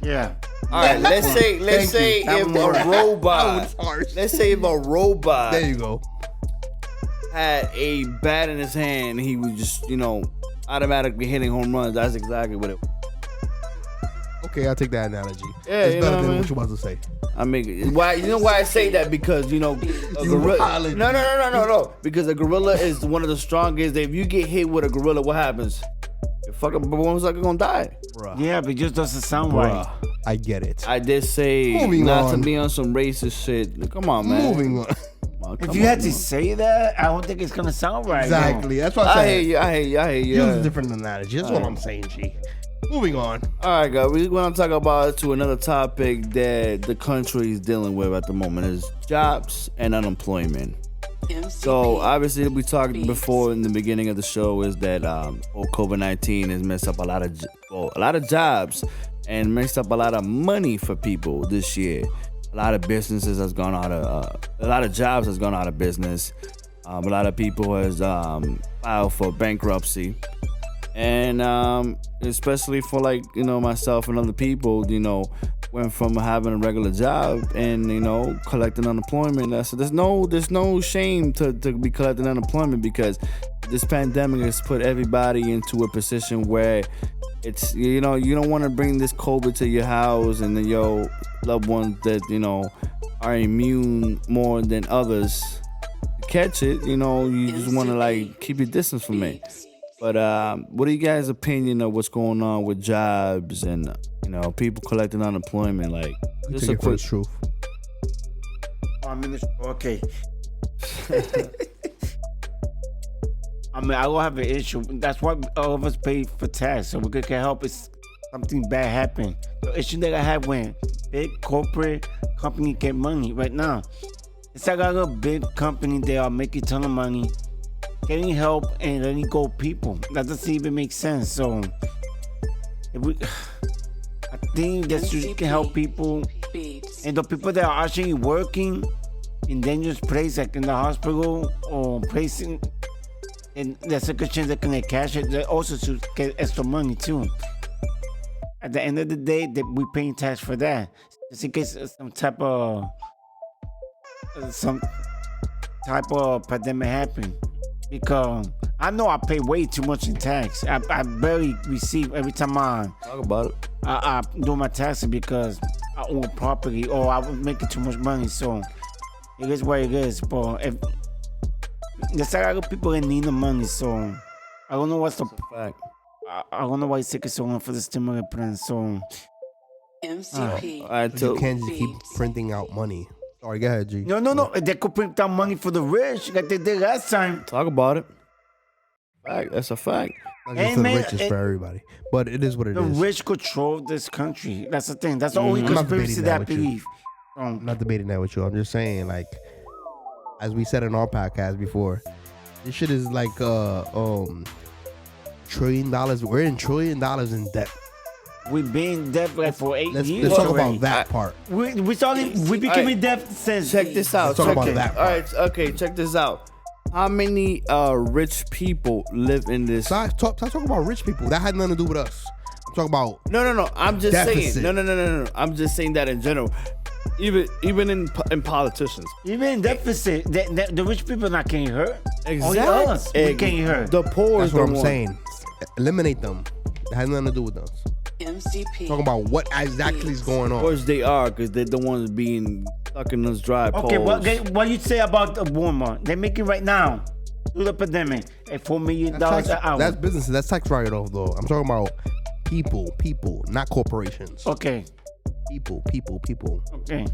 Yeah. All right, let's say Thank you. if a That robot, was harsh. let's say if a robot There you go. had a bat in his hand, he was just automatically hitting home runs. That's exactly what it. Okay, I'll take that analogy. Yeah, it's you better know what I than mean? what you about to say. I mean, why? You know why I say that? Because a gorilla. violent. No. Because a gorilla is one of the strongest. If you get hit with a gorilla, what happens? Your Fuck, but when was I gonna die? Bruh. Yeah, but it just doesn't sound Bruh. right. I get it. I did say Moving not on. to be on some racist shit. Come on, man. Moving on. If you had to say that, I don't think it's gonna sound right. Exactly. That's what I I hear said. you. I hear you. Use a different analogy. That's what I'm saying, G. Moving on. All right, guys. We're going to talk about to another topic that the country is dealing with at the moment is jobs and unemployment. So obviously, we talked before in the beginning of the show is that COVID-19 has messed up a lot of jobs and messed up a lot of money for people this year. A lot of businesses has gone out of a lot of jobs has gone out of business. A lot of people has filed for bankruptcy. And especially for like, myself and other people, went from having a regular job and, collecting unemployment. There's no shame to be collecting unemployment because this pandemic has put everybody into a position where it's, you don't want to bring this COVID to your house and then your loved ones that, are immune more than others to catch it. You just want to like keep your distance from it. But what are you guys' opinion of what's going on with jobs and people collecting unemployment? Like, just a quick truth. Okay. I mean, I don't have an issue. That's why all of us pay for tax, so we can help if something bad happen. The issue that I have when big corporate company get money right now, it's like a big company. They are making a ton of money, getting help and letting go people. That doesn't even make sense. So, I think that you can help people, and the people that are actually working in dangerous place, like in the hospital or placing, and there's a good chance they can get cash. They also to get extra money too. At the end of the day, we paying tax for that, just in case some type of pandemic happen. Because I know I pay way too much in tax. I barely receive every time I talk about it. I do my taxes because I own property or I was making too much money. So it is what it is. But if there's a lot of people that need the money, so I don't know what's the fact. I don't know why it's taking so long for the stimulus plan. So Mcp. You can't just keep printing out money. Sorry, go ahead, G. no. They could print down money for the rich like they did last time. Talk about it. Fact. That's a fact. Not just for the rich, it's for everybody. But it is what it The is. rich control this country. That's the thing. That's the only I'm not conspiracy debating that I that with you. believe. I'm not debating that with you. I'm just saying, like, as we said in our podcast before, this shit is like $1 trillion. We're in $1 trillion in debt. We've been in debt like for 8 years. Let's talk already. about that part. We became in debt since. Check this out. Let's talk about Check it. that All right. Okay. Check this out. How many rich people live in this? Stop talking about rich people. That had nothing to do with us. I'm talking about No. I'm just deficit. saying. No. I'm just saying that in general. Even in politicians. Even in deficit, the rich people not getting hurt. Only Exactly. us we getting hurt. The poor That's is the what I'm one. saying. Eliminate them. It has nothing to do with us. MCP. Talking about what exactly is going Of on. course they are, because they're the ones being sucking us dry. Okay, Pause. what you say about the Walmart? They're making right now through the pandemic at $4 million an hour. That's businesses. That's tax write-off, though. I'm talking about people, not corporations. Okay. People. Okay.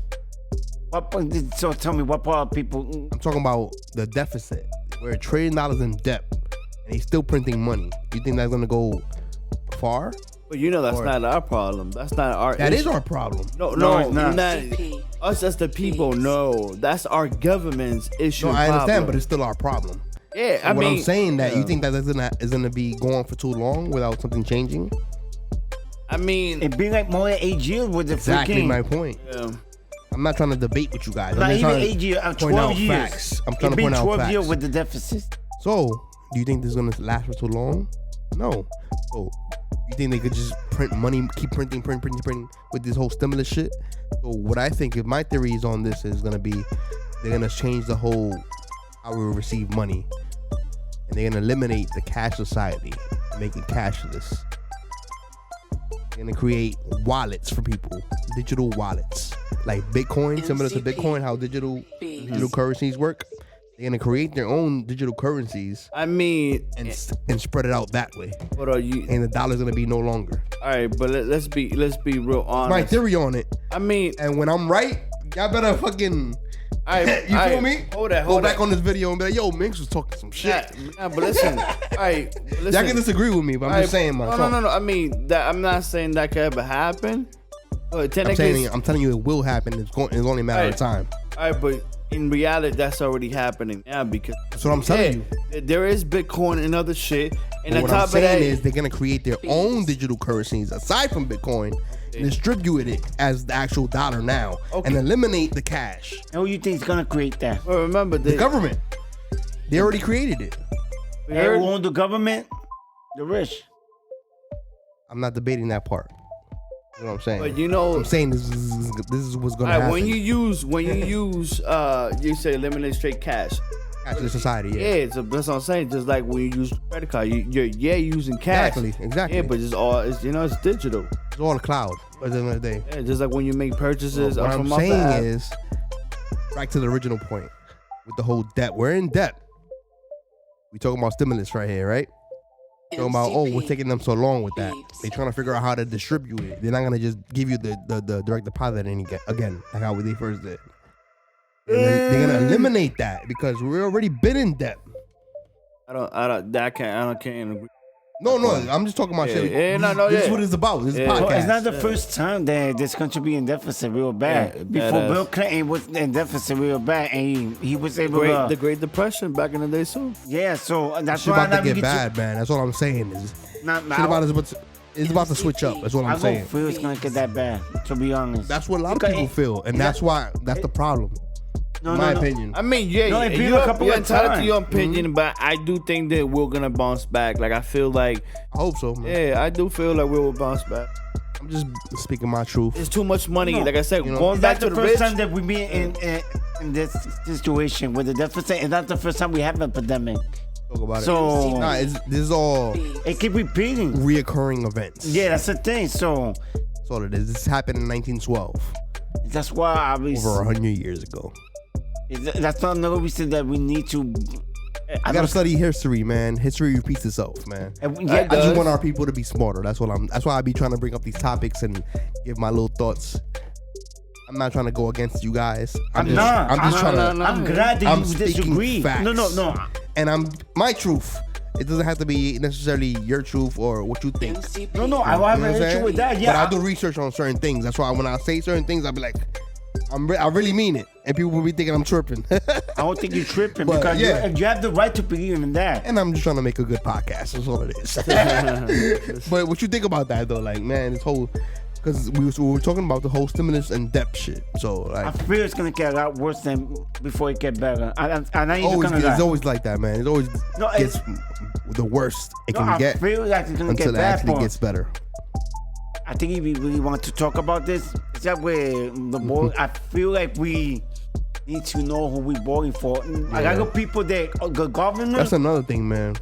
So tell me, what part of people? I'm talking about the deficit. We're $1 trillion in debt, and he's still printing money. You think that's gonna go far? But that's not our problem. That's not our That issue. is our problem. No, it's not. Us as the people, no. That's our government's issue. No, I understand, problem. but it's still our problem. Yeah, So I'm saying that you think that is gonna be going for too long without something changing? It been like more than 8 years with the Exactly freaking. my point. Yeah. I'm not trying to debate with you guys. Not I'm just even trying 8 years. to point 12 out years. facts. I'm trying It to point been out 12 facts. years with the deficit. So, do you think this is gonna last for too long? No. So, you think they could just print money, keep printing with this whole stimulus shit? So, what I think, if my theories on this is gonna be, they're gonna change the whole how we receive money, and they're gonna eliminate the cash society and make it cashless. They're gonna create wallets for people, digital wallets, like Bitcoin, similar to Bitcoin, how digital currencies work. They're gonna create their own digital currencies I mean, and spread it out that way. what are you? And the dollar's gonna be no longer. All right, but let's be real honest. My theory on it. I mean, And when I'm right, y'all better fucking. all right, You all feel right, me? Hold that. Go back on this video and be like, yo, Minx was talking some shit. Nah, but listen. All right, but listen. Y'all can disagree with me, but I'm just saying, man. No. I mean, that I'm not saying that could ever happen. But technically, I'm telling you, it will happen. It's only a matter of time. All right, but in reality, that's already happening now because That's what I'm telling you. there is Bitcoin and other shit. And But on what top I'm of that, saying is they're gonna create their own digital currencies aside from Bitcoin, and distribute it as the actual dollar now, and eliminate the cash. And who you think is gonna create that? well, remember The government, they already created it. we Hey, heard- who own the government? The rich. I'm not debating that part. You know what I'm saying? But you know, I'm saying this is what's gonna all right, happen. when you use you say eliminate straight cash. Actually, society, Yeah, so that's what I'm saying. Just like when you use credit card, you're using cash. Exactly. Yeah, but it's digital. It's all the cloud at the end of the day. Yeah, just like when you make purchases. What I'm from off the saying app. is, back to the original point with the whole debt. We're in debt. We talking about stimulus right here, right? Talking about what's taking them so long with that? They trying to figure out how to distribute it. They're not gonna just give you the direct deposit again, like how they first did. And then they're gonna eliminate that because we're already been in debt. I can't agree. No, I'm just talking about shit. This is what it's about. This is Yeah. podcast. Well, it's not the first time that this country be in deficit real bad. Yeah, Before badass. Bill Clinton was in deficit real bad, and he was able The to. Great Depression back in the day too. Yeah, so that's Shit why about to we get bad, man. That's what I'm saying. It's about to switch up. That's what I I'm saying. don't feel it's gonna get that bad. To be honest, That's what a lot of Because people feel, and that's the problem. no, In my opinion. I mean, yeah, No, it been you're a couple you're of entitled to times. your opinion, but I do think that we're gonna bounce back. Like I feel like, I hope so, man. yeah, I do feel like we will bounce back. I'm just speaking my truth. It's too much money. No. Like I said, You know, going Is back that to the the first rich. time that we be in this situation with the deficit? Is that the first time we have a pandemic? Talk about So it. Nah, this is all it keep repeating. reoccurring events. Yeah, that's the thing. So That's all it is. This happened in 1912, that's why I was. over 100 years ago. That's not another reason that we need to. I gotta study history, man. History repeats itself, man. Yeah, I just want our people to be smarter. That's why I be trying to bring up these topics and give my little thoughts. I'm not trying to go against you guys. I'm just trying to. I'm glad that I'm you speaking disagree. facts. No. And my truth. It doesn't have to be necessarily your truth or what you think. No, I You know have what an I'm issue saying? with that. Yeah, But I do research on certain things. That's why when I say certain things, I'll be like, I really mean it. And people will be thinking I'm tripping. I don't think you're tripping But, because yeah. you have the right to believe in that. And I'm just trying to make a good podcast. That's all it is. But what you think about that, though? Like, man, this whole... Because we were talking about the whole stimulus and debt shit. So, I like... feel it's gonna get a lot worse than before it get better. And I ain't Always, gonna it's lie. always like that, man. It always No, gets the worst it can I get feel like it's gonna until get it bad. actually but gets better. I think if we really want to talk about this, is that where the boy? I feel like we need to know who we voting for. I got people that the governor. That's another thing, man.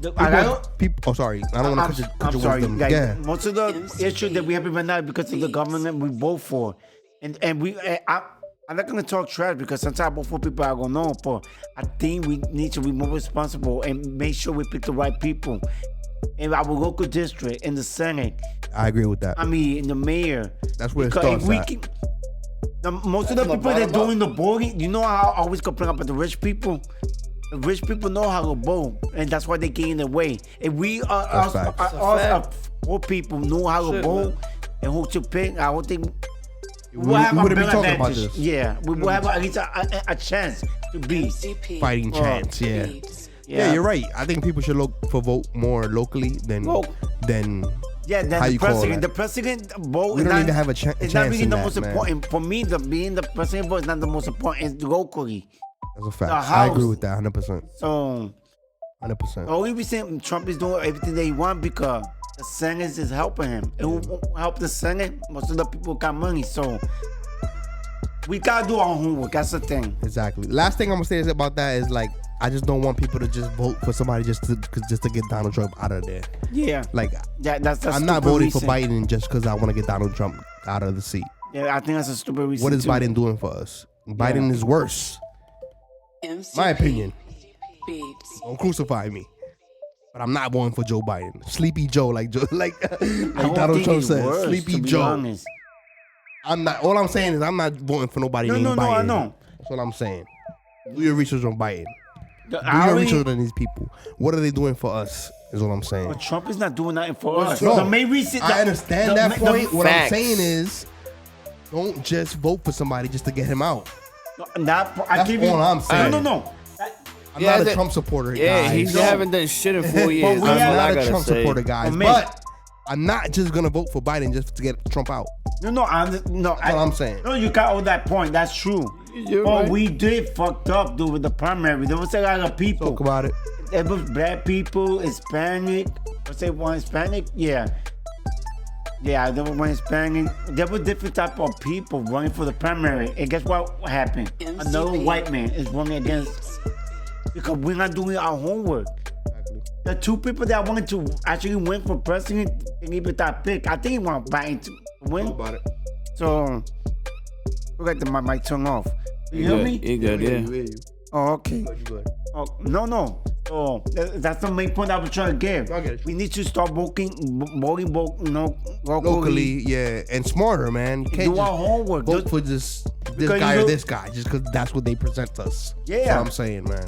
Oh, sorry. I don't want to cut your sorry. wisdom. Like, Yeah. most of the issues that we have right now because of the government we vote for, and I'm not gonna talk trash because sometimes both for people are gonna know, but I think we need to be more responsible and make sure we pick the right people in our local district, in the Senate. I agree with that. I mean, in the mayor. That's where it Because starts at. Most of the people that doing the voting, you know how I always complain about the rich people. The rich people know how to vote, and that's why they get in the way. If we That's facts. poor people know how to vote and who to pick, I don't think We wouldn't be talking about advantage. this. Yeah, we will have at least a chance to beat. Fighting chance, yeah. Yeah, you're right. I think people should look for vote more locally than Yeah, How that's you the call president. that? The president vote. We is don't not- even have a It's chance not really in the that, most man. important for me. Being the president vote is not the most important. It's locally. That's a fact. The I agree House. with that 100%. So 100%. the only reason Trump is doing everything that he wants because the Senate is helping him. It will help the Senate. Most of the people got money, so we gotta do our homework. That's the thing. Exactly. Last thing I'm gonna say is about that is like I just don't want people to just vote for somebody just to get Donald Trump out of there. Yeah, Like yeah, that's I'm not stupid voting reason. for Biden just because I want to get Donald Trump out of the seat. Yeah, I think that's a stupid reason. What is too. Biden doing for us? Biden is worse. My opinion. Beats. Don't crucify me. But I'm not voting for Joe Biden. Sleepy Joe, like I don't Donald think Trump it's said. worse, Sleepy to be Joe. honest. I'm not. All I'm saying is I'm not voting for nobody named Biden. I know. That's what I'm saying. Do your research on Biden. Do I your already- research on these people. What are they doing for us? Is what I'm saying. But Trump is not doing nothing for us. No, The main reason, I understand that point. What I'm facts. saying is, don't just vote for somebody just to get him out. I give you. all I'm saying. No. I'm Yeah, not a that- Trump supporter, Yeah, guys. he haven't done shit in 4 years. I'm we That's have- all I not a gotta Trump say. supporter, guys. For me. But I'm not just gonna vote for Biden just to get Trump out. No, That's what I'm saying. No, you got all that point. That's true. You're But right. we did fucked up, dude, with the primary. There was a lot of people. Talk about it. There was black people, Hispanic. Let's say one Hispanic. Yeah, there was one Hispanic. There were different type of people running for the primary. And guess what happened? MCP. Another white man is running against because we're not doing our homework. The two people that wanted to actually win for president and even that pick, I think he want Biden to win. Talk about it. So, look at my mic turn off. You hear me? You good, yeah. Oh, okay. Oh, no. Oh, that's the main point I was trying to give. I get it. We need to start voting locally. Locally, yeah, and smarter, man. You can't Do our just homework. vote for this Because guy you or know- this guy just because that's what they present us. Yeah. That's what I'm saying, man.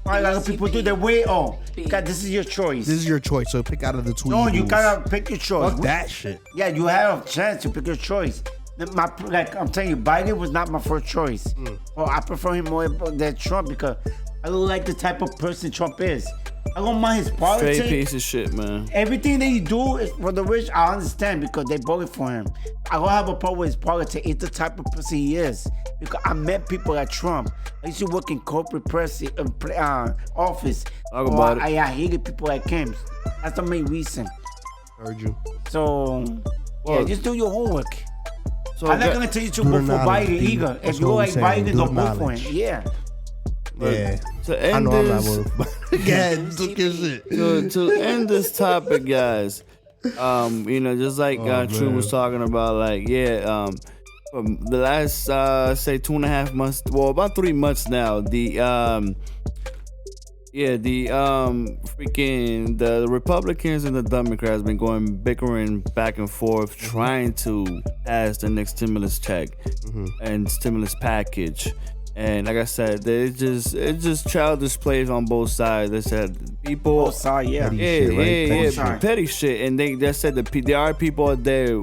A lot of people do their way. Oh, God, this is your choice. This is your choice, so pick out of the two. No, you evils. gotta pick your choice. Fuck that shit. Yeah, you have a chance to pick your choice. Like I'm telling you, Biden was not my first choice. Well, I prefer him more than Trump because I don't like the type of person Trump is. I don't mind his politics. Straight piece of shit, man. Everything that he do is for the rich. I understand because they voted for him. I don't have a problem with his politics. It's the type of person he is. Because I met people like Trump. I used to work in corporate press office. Talk about it. I hated people like him. That's the main reason. Heard you. So Well, just do your homework. So I'm not ga- gonna tell you to Do vote the for knowledge, Biden B. either. That's If you what like I'm saying. Biden, Do don't the vote for knowledge. him. Yeah. Yeah. to I end know I'm not this, voting for Biden. Go ahead, took your shit. to end this topic, guys. Just like True man. was talking about, like, from the last say 2.5 months, well, about 3 months now, the Republicans and the Democrats been going bickering back and forth, trying to pass the next stimulus check and stimulus package. And like I said, it's just childish plays on both sides. They said people, Both sides, yeah. Petty yeah, shit, right? yeah, Both sides. petty shit. And they said that there are people out there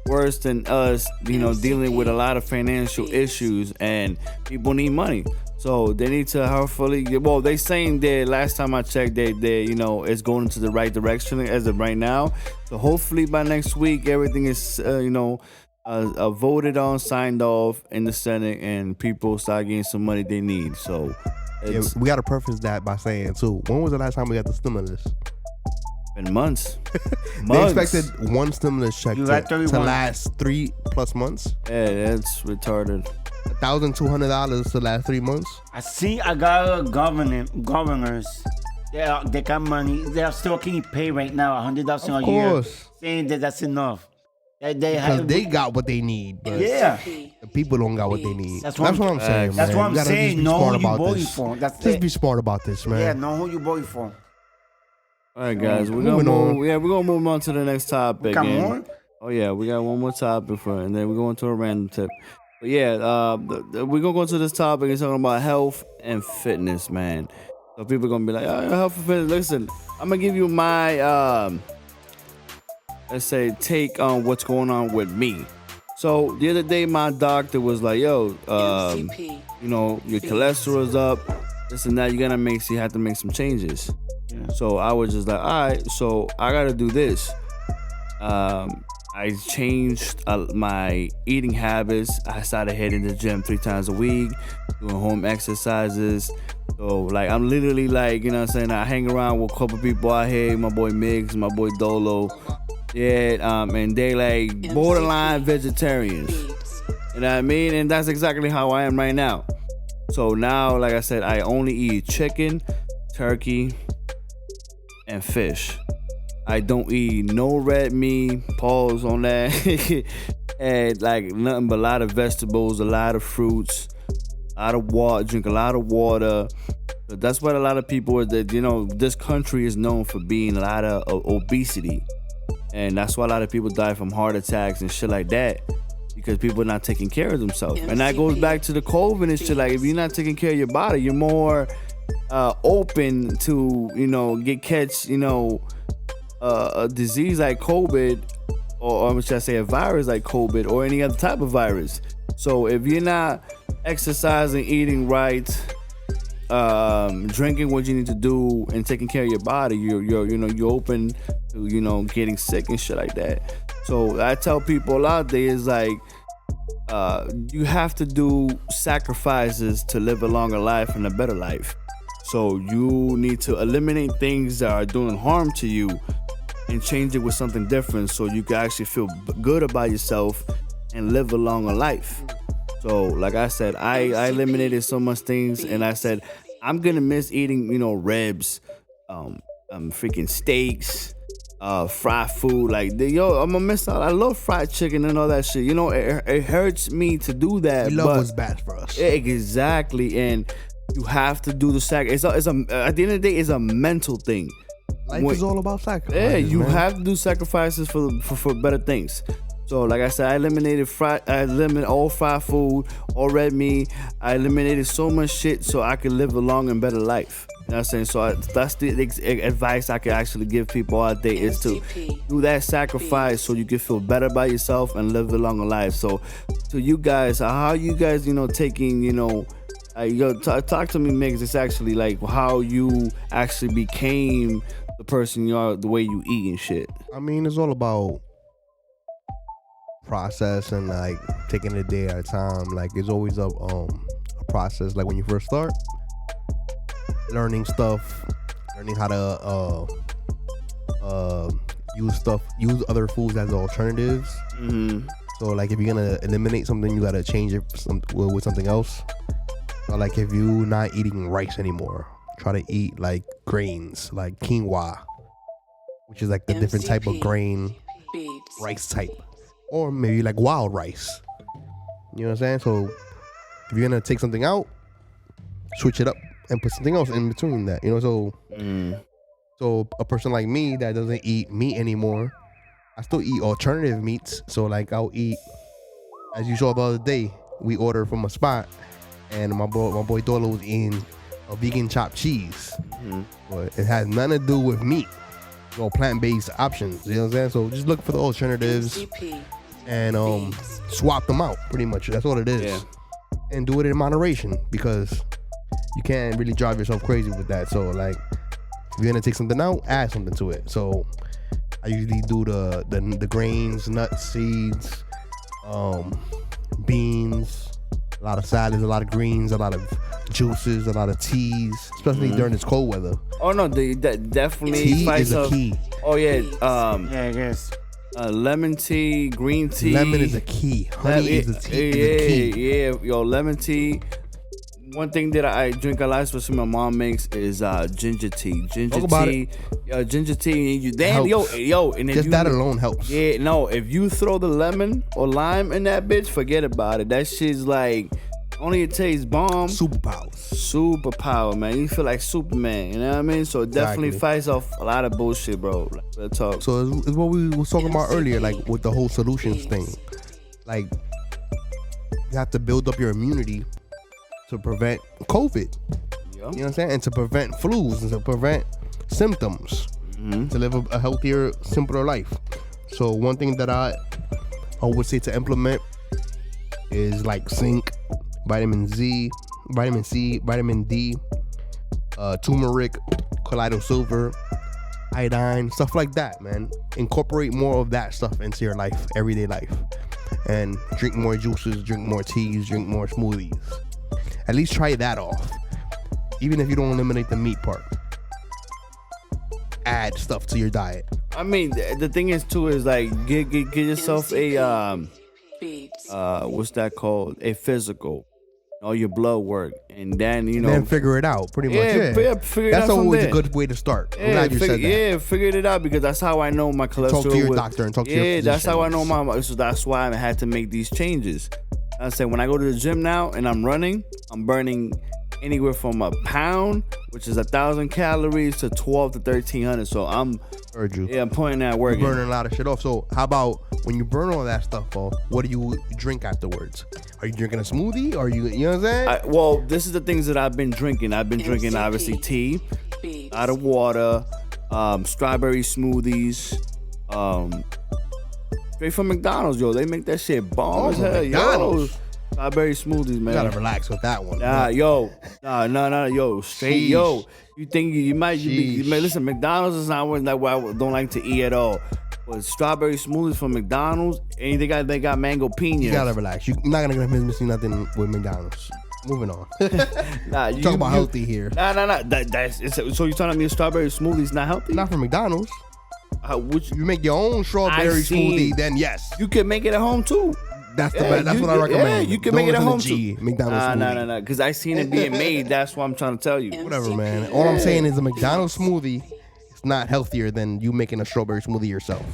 worse than us, dealing with a lot of financial issues, and people need money. So they need to hopefully. Well, they saying that last time I checked, they it's going into the right direction as of right now. So hopefully by next week, everything is voted on, signed off in the Senate, and people start getting some money they need. So Yeah, it's we gotta preface that by saying too. When was the last time we got the stimulus? been months. They expected one stimulus check You to got 31. last 3+ months. Yeah, that's retarded. $1,200 to last 3 months. I got governors. They got money. They are still getting paid right now, $100 Of a year. course. Saying that that's enough. Because they got what they need, but Yeah. the people don't got what they need. That's That's what what I'm saying, That's man. what You I'm gotta saying. just be Know smart who you about voting this. for. That's Just it. be smart about this, man. Yeah, know who you voting for. All right, guys, we're Moving gonna on. move. Yeah, we're gonna move on to the next topic. Got and- more? Oh yeah, we got one more topic and then we're going to a random tip. But yeah, we're gonna go to this topic. It's talking about health and fitness, man. So people are gonna be like, oh, health and fitness. Listen, I'm gonna give you my let's say take on what's going on with me. So the other day, my doctor was like, yo, MCP. your cholesterol's up, this and that. You have to make some changes. Yeah. So I was just like, all right, so I gotta do this. I changed my eating habits. I started hitting the gym 3 times a week, doing home exercises. So like I'm literally like, you know what I'm saying, I hang around with a couple people out here, my boy Miggs, my boy Dolo. Yeah, and they like borderline vegetarians. Beats. You know what I mean? And that's exactly how I am right now. So now, like I said, I only eat chicken, turkey, and fish. I don't eat no red meat, pause on that. And like nothing but a lot of vegetables, a lot of fruits, lot of water, drink a lot of water. That's what a lot of people are. That this country is known for being a lot of obesity, and that's why a lot of people die from heart attacks and shit like that, because people are not taking care of themselves. And that goes back to the COVID and shit. Like, if you're not taking care of your body, you're more open to catch a disease like COVID, or should I say a virus like COVID, or any other type of virus. So if you're not exercising, eating right, drinking what you need to do, and taking care of your body, you're open to getting sick and shit like that. So I tell people out there is like, you have to do sacrifices to live a longer life and a better life. So you need to eliminate things that are doing harm to you and change it with something different, so you can actually feel good about yourself and live a longer life. So like I said, I eliminated so much things, and I said I'm gonna miss eating ribs, freaking steaks, fried food. Like, I'm gonna miss out. I love fried chicken and all that shit. It hurts me to do that. We love what's bad for us. Exactly, and you have to do the sacrifice. At the end of the day, it's a mental thing. Life is all about sacrifices. Yeah, you man. have to do sacrifices for better things. So like I said, I eliminated all fried food, all red meat. I eliminated so much shit so I could live a long and better life. You know what I'm saying? So that's the advice I can actually give people out there, is to do that sacrifice so you can feel better about yourself and live a longer life. So to you guys, how you guys, taking, talk to me, Migs. It's actually like how you actually became the person you are, the way you eat and shit. I mean, it's all about process and like taking a day at a time. Like, it's always a process. Like when you first start learning stuff, learning how to use other foods as alternatives. Mm-hmm. So like if you're gonna eliminate something, you gotta change it with something else. So like if you're not eating rice anymore, try to eat like grains, like quinoa, which is like the different type of grain, rice type, or maybe like wild rice. You know what I'm saying? So if you're gonna take something out, switch it up and put something else in between that. So a person like me that doesn't eat meat anymore, I still eat alternative meats. So like I'll eat, as you saw the other day, we ordered from a spot, and my boy Dolo was eating a vegan chopped cheese. But it has nothing to do with meat. Plant-based options. You know what I'm saying? So just look for the alternatives and swap them out. Pretty much, that's all it is. Yeah. And do it in moderation, because you can't really drive yourself crazy with that. So like, if you're gonna take something out, add something to it. So I usually do the grains, nuts, seeds, beans, a lot of salads, a lot of greens, a lot of juices, a lot of teas, especially during this cold weather. Oh no, that definitely Tea is a key. Oh yeah, Yeah, I guess. lemon tea, green tea. Lemon is a key. Honey is a key. Yeah, yo, lemon tea. One thing that I drink a lot, especially my mom makes, is ginger tea. Ginger tea, and and if Just that alone helps. Yeah, no, if you throw the lemon or lime in that bitch, forget about it. That shit's like, only it tastes bomb. Superpower, man. You feel like Superman, you know what I mean? So it definitely fights off a lot of bullshit, bro. Like, real talk. So it's what we was talking about earlier, like with the whole solutions thing. Like, you have to build up your immunity to prevent COVID. You know what I'm saying? And to prevent flus and to prevent symptoms. To live a healthier, simpler life. So one thing that I would say to implement is like zinc, vitamin C, vitamin D, turmeric, colloidal silver, iodine, stuff like that, man. Incorporate more of that stuff into your life, everyday life. And drink more juices, drink more teas, drink more smoothies. At least try that off. Even if you don't eliminate the meat part, add stuff to your diet. I mean, the thing is too is like get yourself a what's that called? A physical, all your blood work, and then then figure it out. Pretty much, yeah. Figure it that's out always there. a good way to start. I'm glad you said that. Yeah, figured it out, because that's how I know my cholesterol. Talk to your doctor and talk to your physician. That's how I know so that's why I had to make these changes. I say when I go to the gym now and I'm running, I'm burning anywhere from a pound, which is 1,000 calories, to 12 to 1,300. So I'm Heard you. I'm putting that work You're in. burning a lot of shit off. So how about when you burn all that stuff off, what do you drink afterwards? Are you drinking a smoothie? Or you know what I'm saying? Well, this is the things that I've been drinking. I've been drinking obviously tea, a lot of water, strawberry smoothies, straight from McDonald's, yo. They make that shit bomb as hell, yo. McDonald's. Strawberry smoothies, man. You gotta relax with that one. Nah, yo, no, yo, straight, Sheesh. yo. You think you might listen? McDonald's is not one that I don't like to eat at all. But strawberry smoothies from McDonald's, and they got mango piñas. You gotta relax. You're not gonna miss nothing with McDonald's. Moving on. Nah, Talk about healthy here. Nah. So you telling me a strawberry smoothie is not healthy? Not from McDonald's. Which You make your own strawberry smoothie, then yes. you can make it at home too. That's the best. That's what I recommend. Yeah, you can make it at home G, too. McDonald's smoothie. Nah. Because I seen it being made. That's what I'm trying to tell you. Whatever, man. All I'm saying is a McDonald's smoothie is not healthier than you making a strawberry smoothie yourself.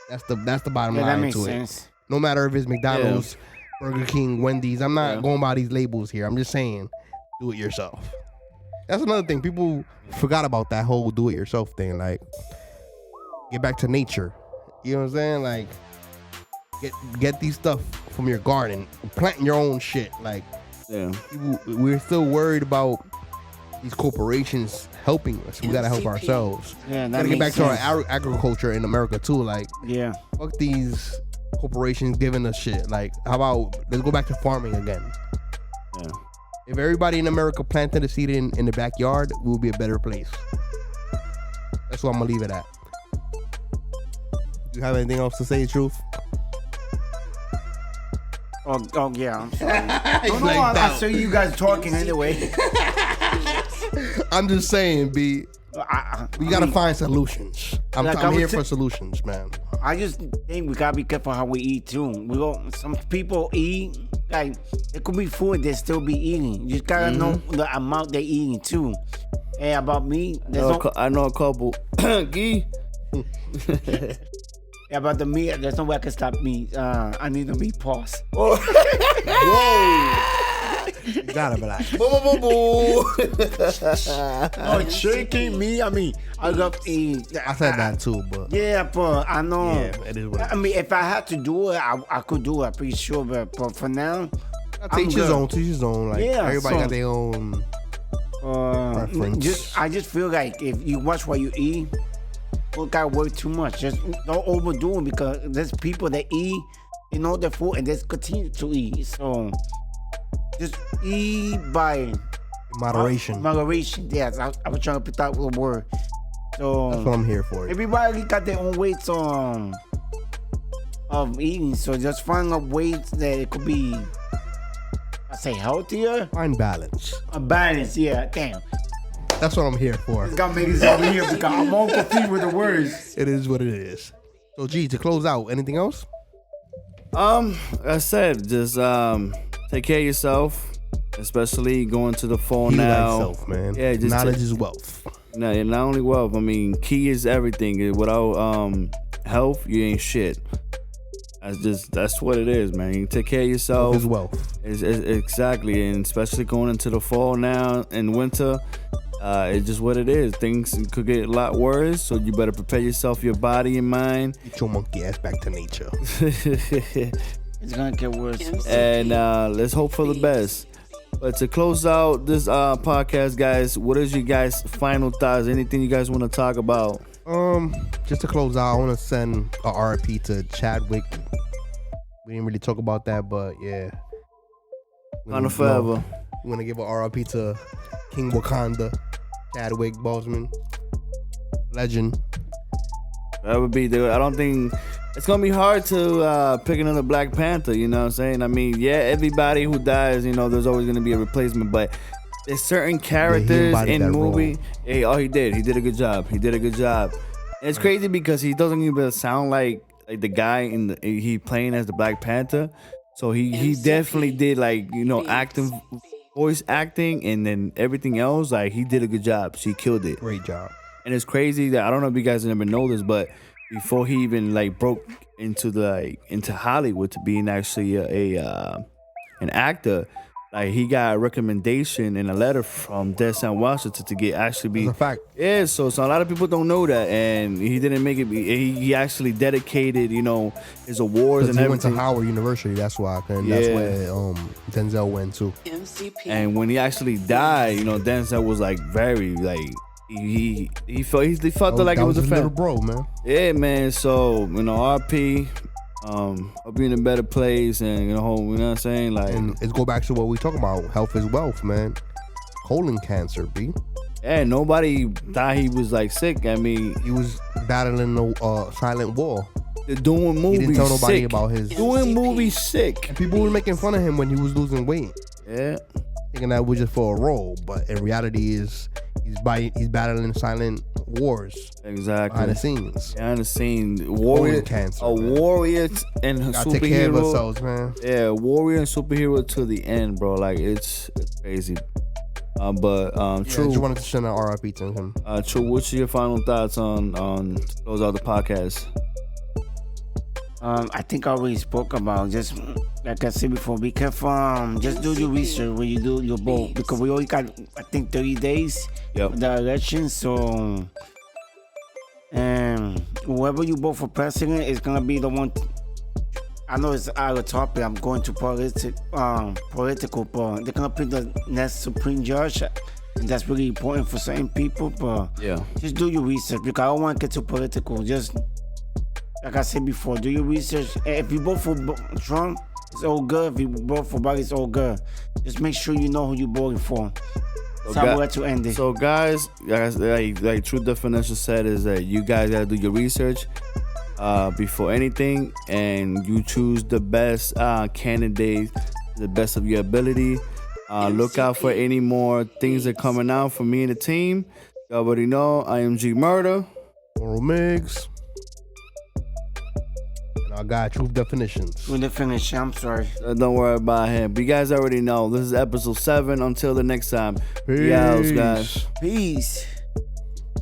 That's the bottom Yeah, that line makes to sense. it. No matter if it's McDonald's, Burger King, Wendy's. I'm not going by these labels here. I'm just saying, do it yourself. That's another thing. People forgot about that whole do it yourself thing. Like, get back to nature. You know what I'm saying? Like, get these stuff from your garden. Plant your own shit. Like, Yeah. we're still worried about these corporations helping us. We gotta help ourselves. Yeah, that Gotta get back makes to our sense. agriculture in America too. Like, Yeah. fuck these corporations giving us shit. Like, how about let's go back to farming again? Yeah. If everybody in America planted a seed in the backyard, we will be a better place. That's what I'm gonna leave it at. You have anything else to say, Truth? Oh yeah. I'm sorry. He's No, like, I "Doubt." saw you guys talking anyway. I'm just saying, B. We gotta find solutions. I'm Like, I here would for say- solutions, man. I just think we gotta be careful how we eat too. Some people eat like it could be food they still be eating. You just gotta know the amount they eating too. Hey, about me, I know a couple. Gee. about the meat. There's no way I can stop meat. I need the meat pause. Whoa! You gotta relax. Oh, chicken meat. I mean, I love to eat. I said that too, but Yeah, but I know. yeah, it is what it I mean, if I had to do it, I could do it. I'm pretty sure. But for now, I'm Teach his good. own, teach his own. Like, Yeah, everybody so- got their own. Preference. I just feel like if you watch what you eat, don't gotta work too much. Just don't overdo it because there's people that eat, their food and just continue to eat. So just eat by Moderation. Moderation. Yes, I was trying to put out the word. So That's what I'm here for. everybody got their own ways of eating. So just find a way that it could be, I say, healthier. Find balance. A balance. Yeah. Damn. That's what I'm here for. It's gotta make this over here because I'm all confused with the words. It is what it is. So, G, to close out, anything else? Like I said, just take care of yourself, especially going to the fall Heal now. thyself, man. Yeah, just knowledge is wealth. No, not only wealth. I mean, key is everything. Without health, you ain't shit. That's what it is, man. You take care of yourself. Is wealth. Exactly, and especially going into the fall now and winter. It's just what it is. Things could get a lot worse, so you better prepare yourself, your body and mind. Get your monkey ass back to nature. It's gonna get worse. And let's hope for the best. But to close out this podcast, guys, what is your guys' final thoughts? Anything you guys want to talk about? Just to close out, I want to send a RIP to Chadwick. We didn't really talk about that, but yeah. Final forever. We want to give a RIP to King Wakanda, Chadwick Boseman, legend. That would be I don't think it's gonna be hard to pick another Black Panther. You know what I'm saying? I mean, yeah, everybody who dies, there's always gonna be a replacement, but there's certain characters embodied in that movie. role. He did. He did a good job. And it's crazy because he doesn't even sound like the guy he playing as the Black Panther. So he definitely did acting, voice acting, and then everything else. Like, he did a good job. She killed it. Great job. And it's crazy that I don't know if you guys ever know this, but before he even like broke into Hollywood to being actually an actor. Like he got a recommendation and a letter from Denzel Washington to get actually be That's a fact. Yeah, so a lot of people don't know that, and he didn't make it. He actually dedicated, his awards and He went to everything. Howard University. That's why, and that's where Denzel went to. MCP. And when he actually died, Denzel was like very like he felt like it was a little fan. bro, man. Yeah, man. So RP. I'll be in a better place, and you know what I'm saying, like, And it's go back to what we talk about. Health is wealth, man. Colon cancer, B. yeah, nobody thought he was like sick. I mean, He was battling the silent war. doing movies. He didn't tell nobody sick. about his. Doing movies sick. People were making fun of him when he was losing weight, Yeah. thinking that was just for a role. But in reality, he's battling silent wars Exactly. behind the scenes. Behind the scene, warrior, cancer, a man. warrior and a Gotta take care of superhero. ourselves, man. Yeah, warrior and superhero to the end, bro. Like it's crazy. But Yeah, True. just wanted to send an RIP to him. True. What's your final thoughts on to close out the podcast? I think I already spoke about just like I said before. Be careful. Just do your research when you do your vote because we only got I think 30 days Yep. for the election. So, and whoever you vote for president is gonna be the one. I know it's out of topic. I'm going to political, but they're gonna pick the next Supreme Judge. And that's really important for certain people. But Yeah. just do your research because I don't want to get too political. Just like I said before, do your research. If you vote for Trump, it's all good. If you vote for Biden, it's all good. Just make sure you know who you're voting for. So I will let you end it. So guys, like True Definition said, is that you guys gotta do your research before anything, and you choose the best candidate, the best of your ability. Look out for any more things that are coming out from me and the team. You already know I am G Murder. Oral Migs. And our guy, Truth Definitions. When they finish, I'm sorry. Don't worry about him. But you guys already know this is episode 7. Until the next time. Peace, guys. Peace.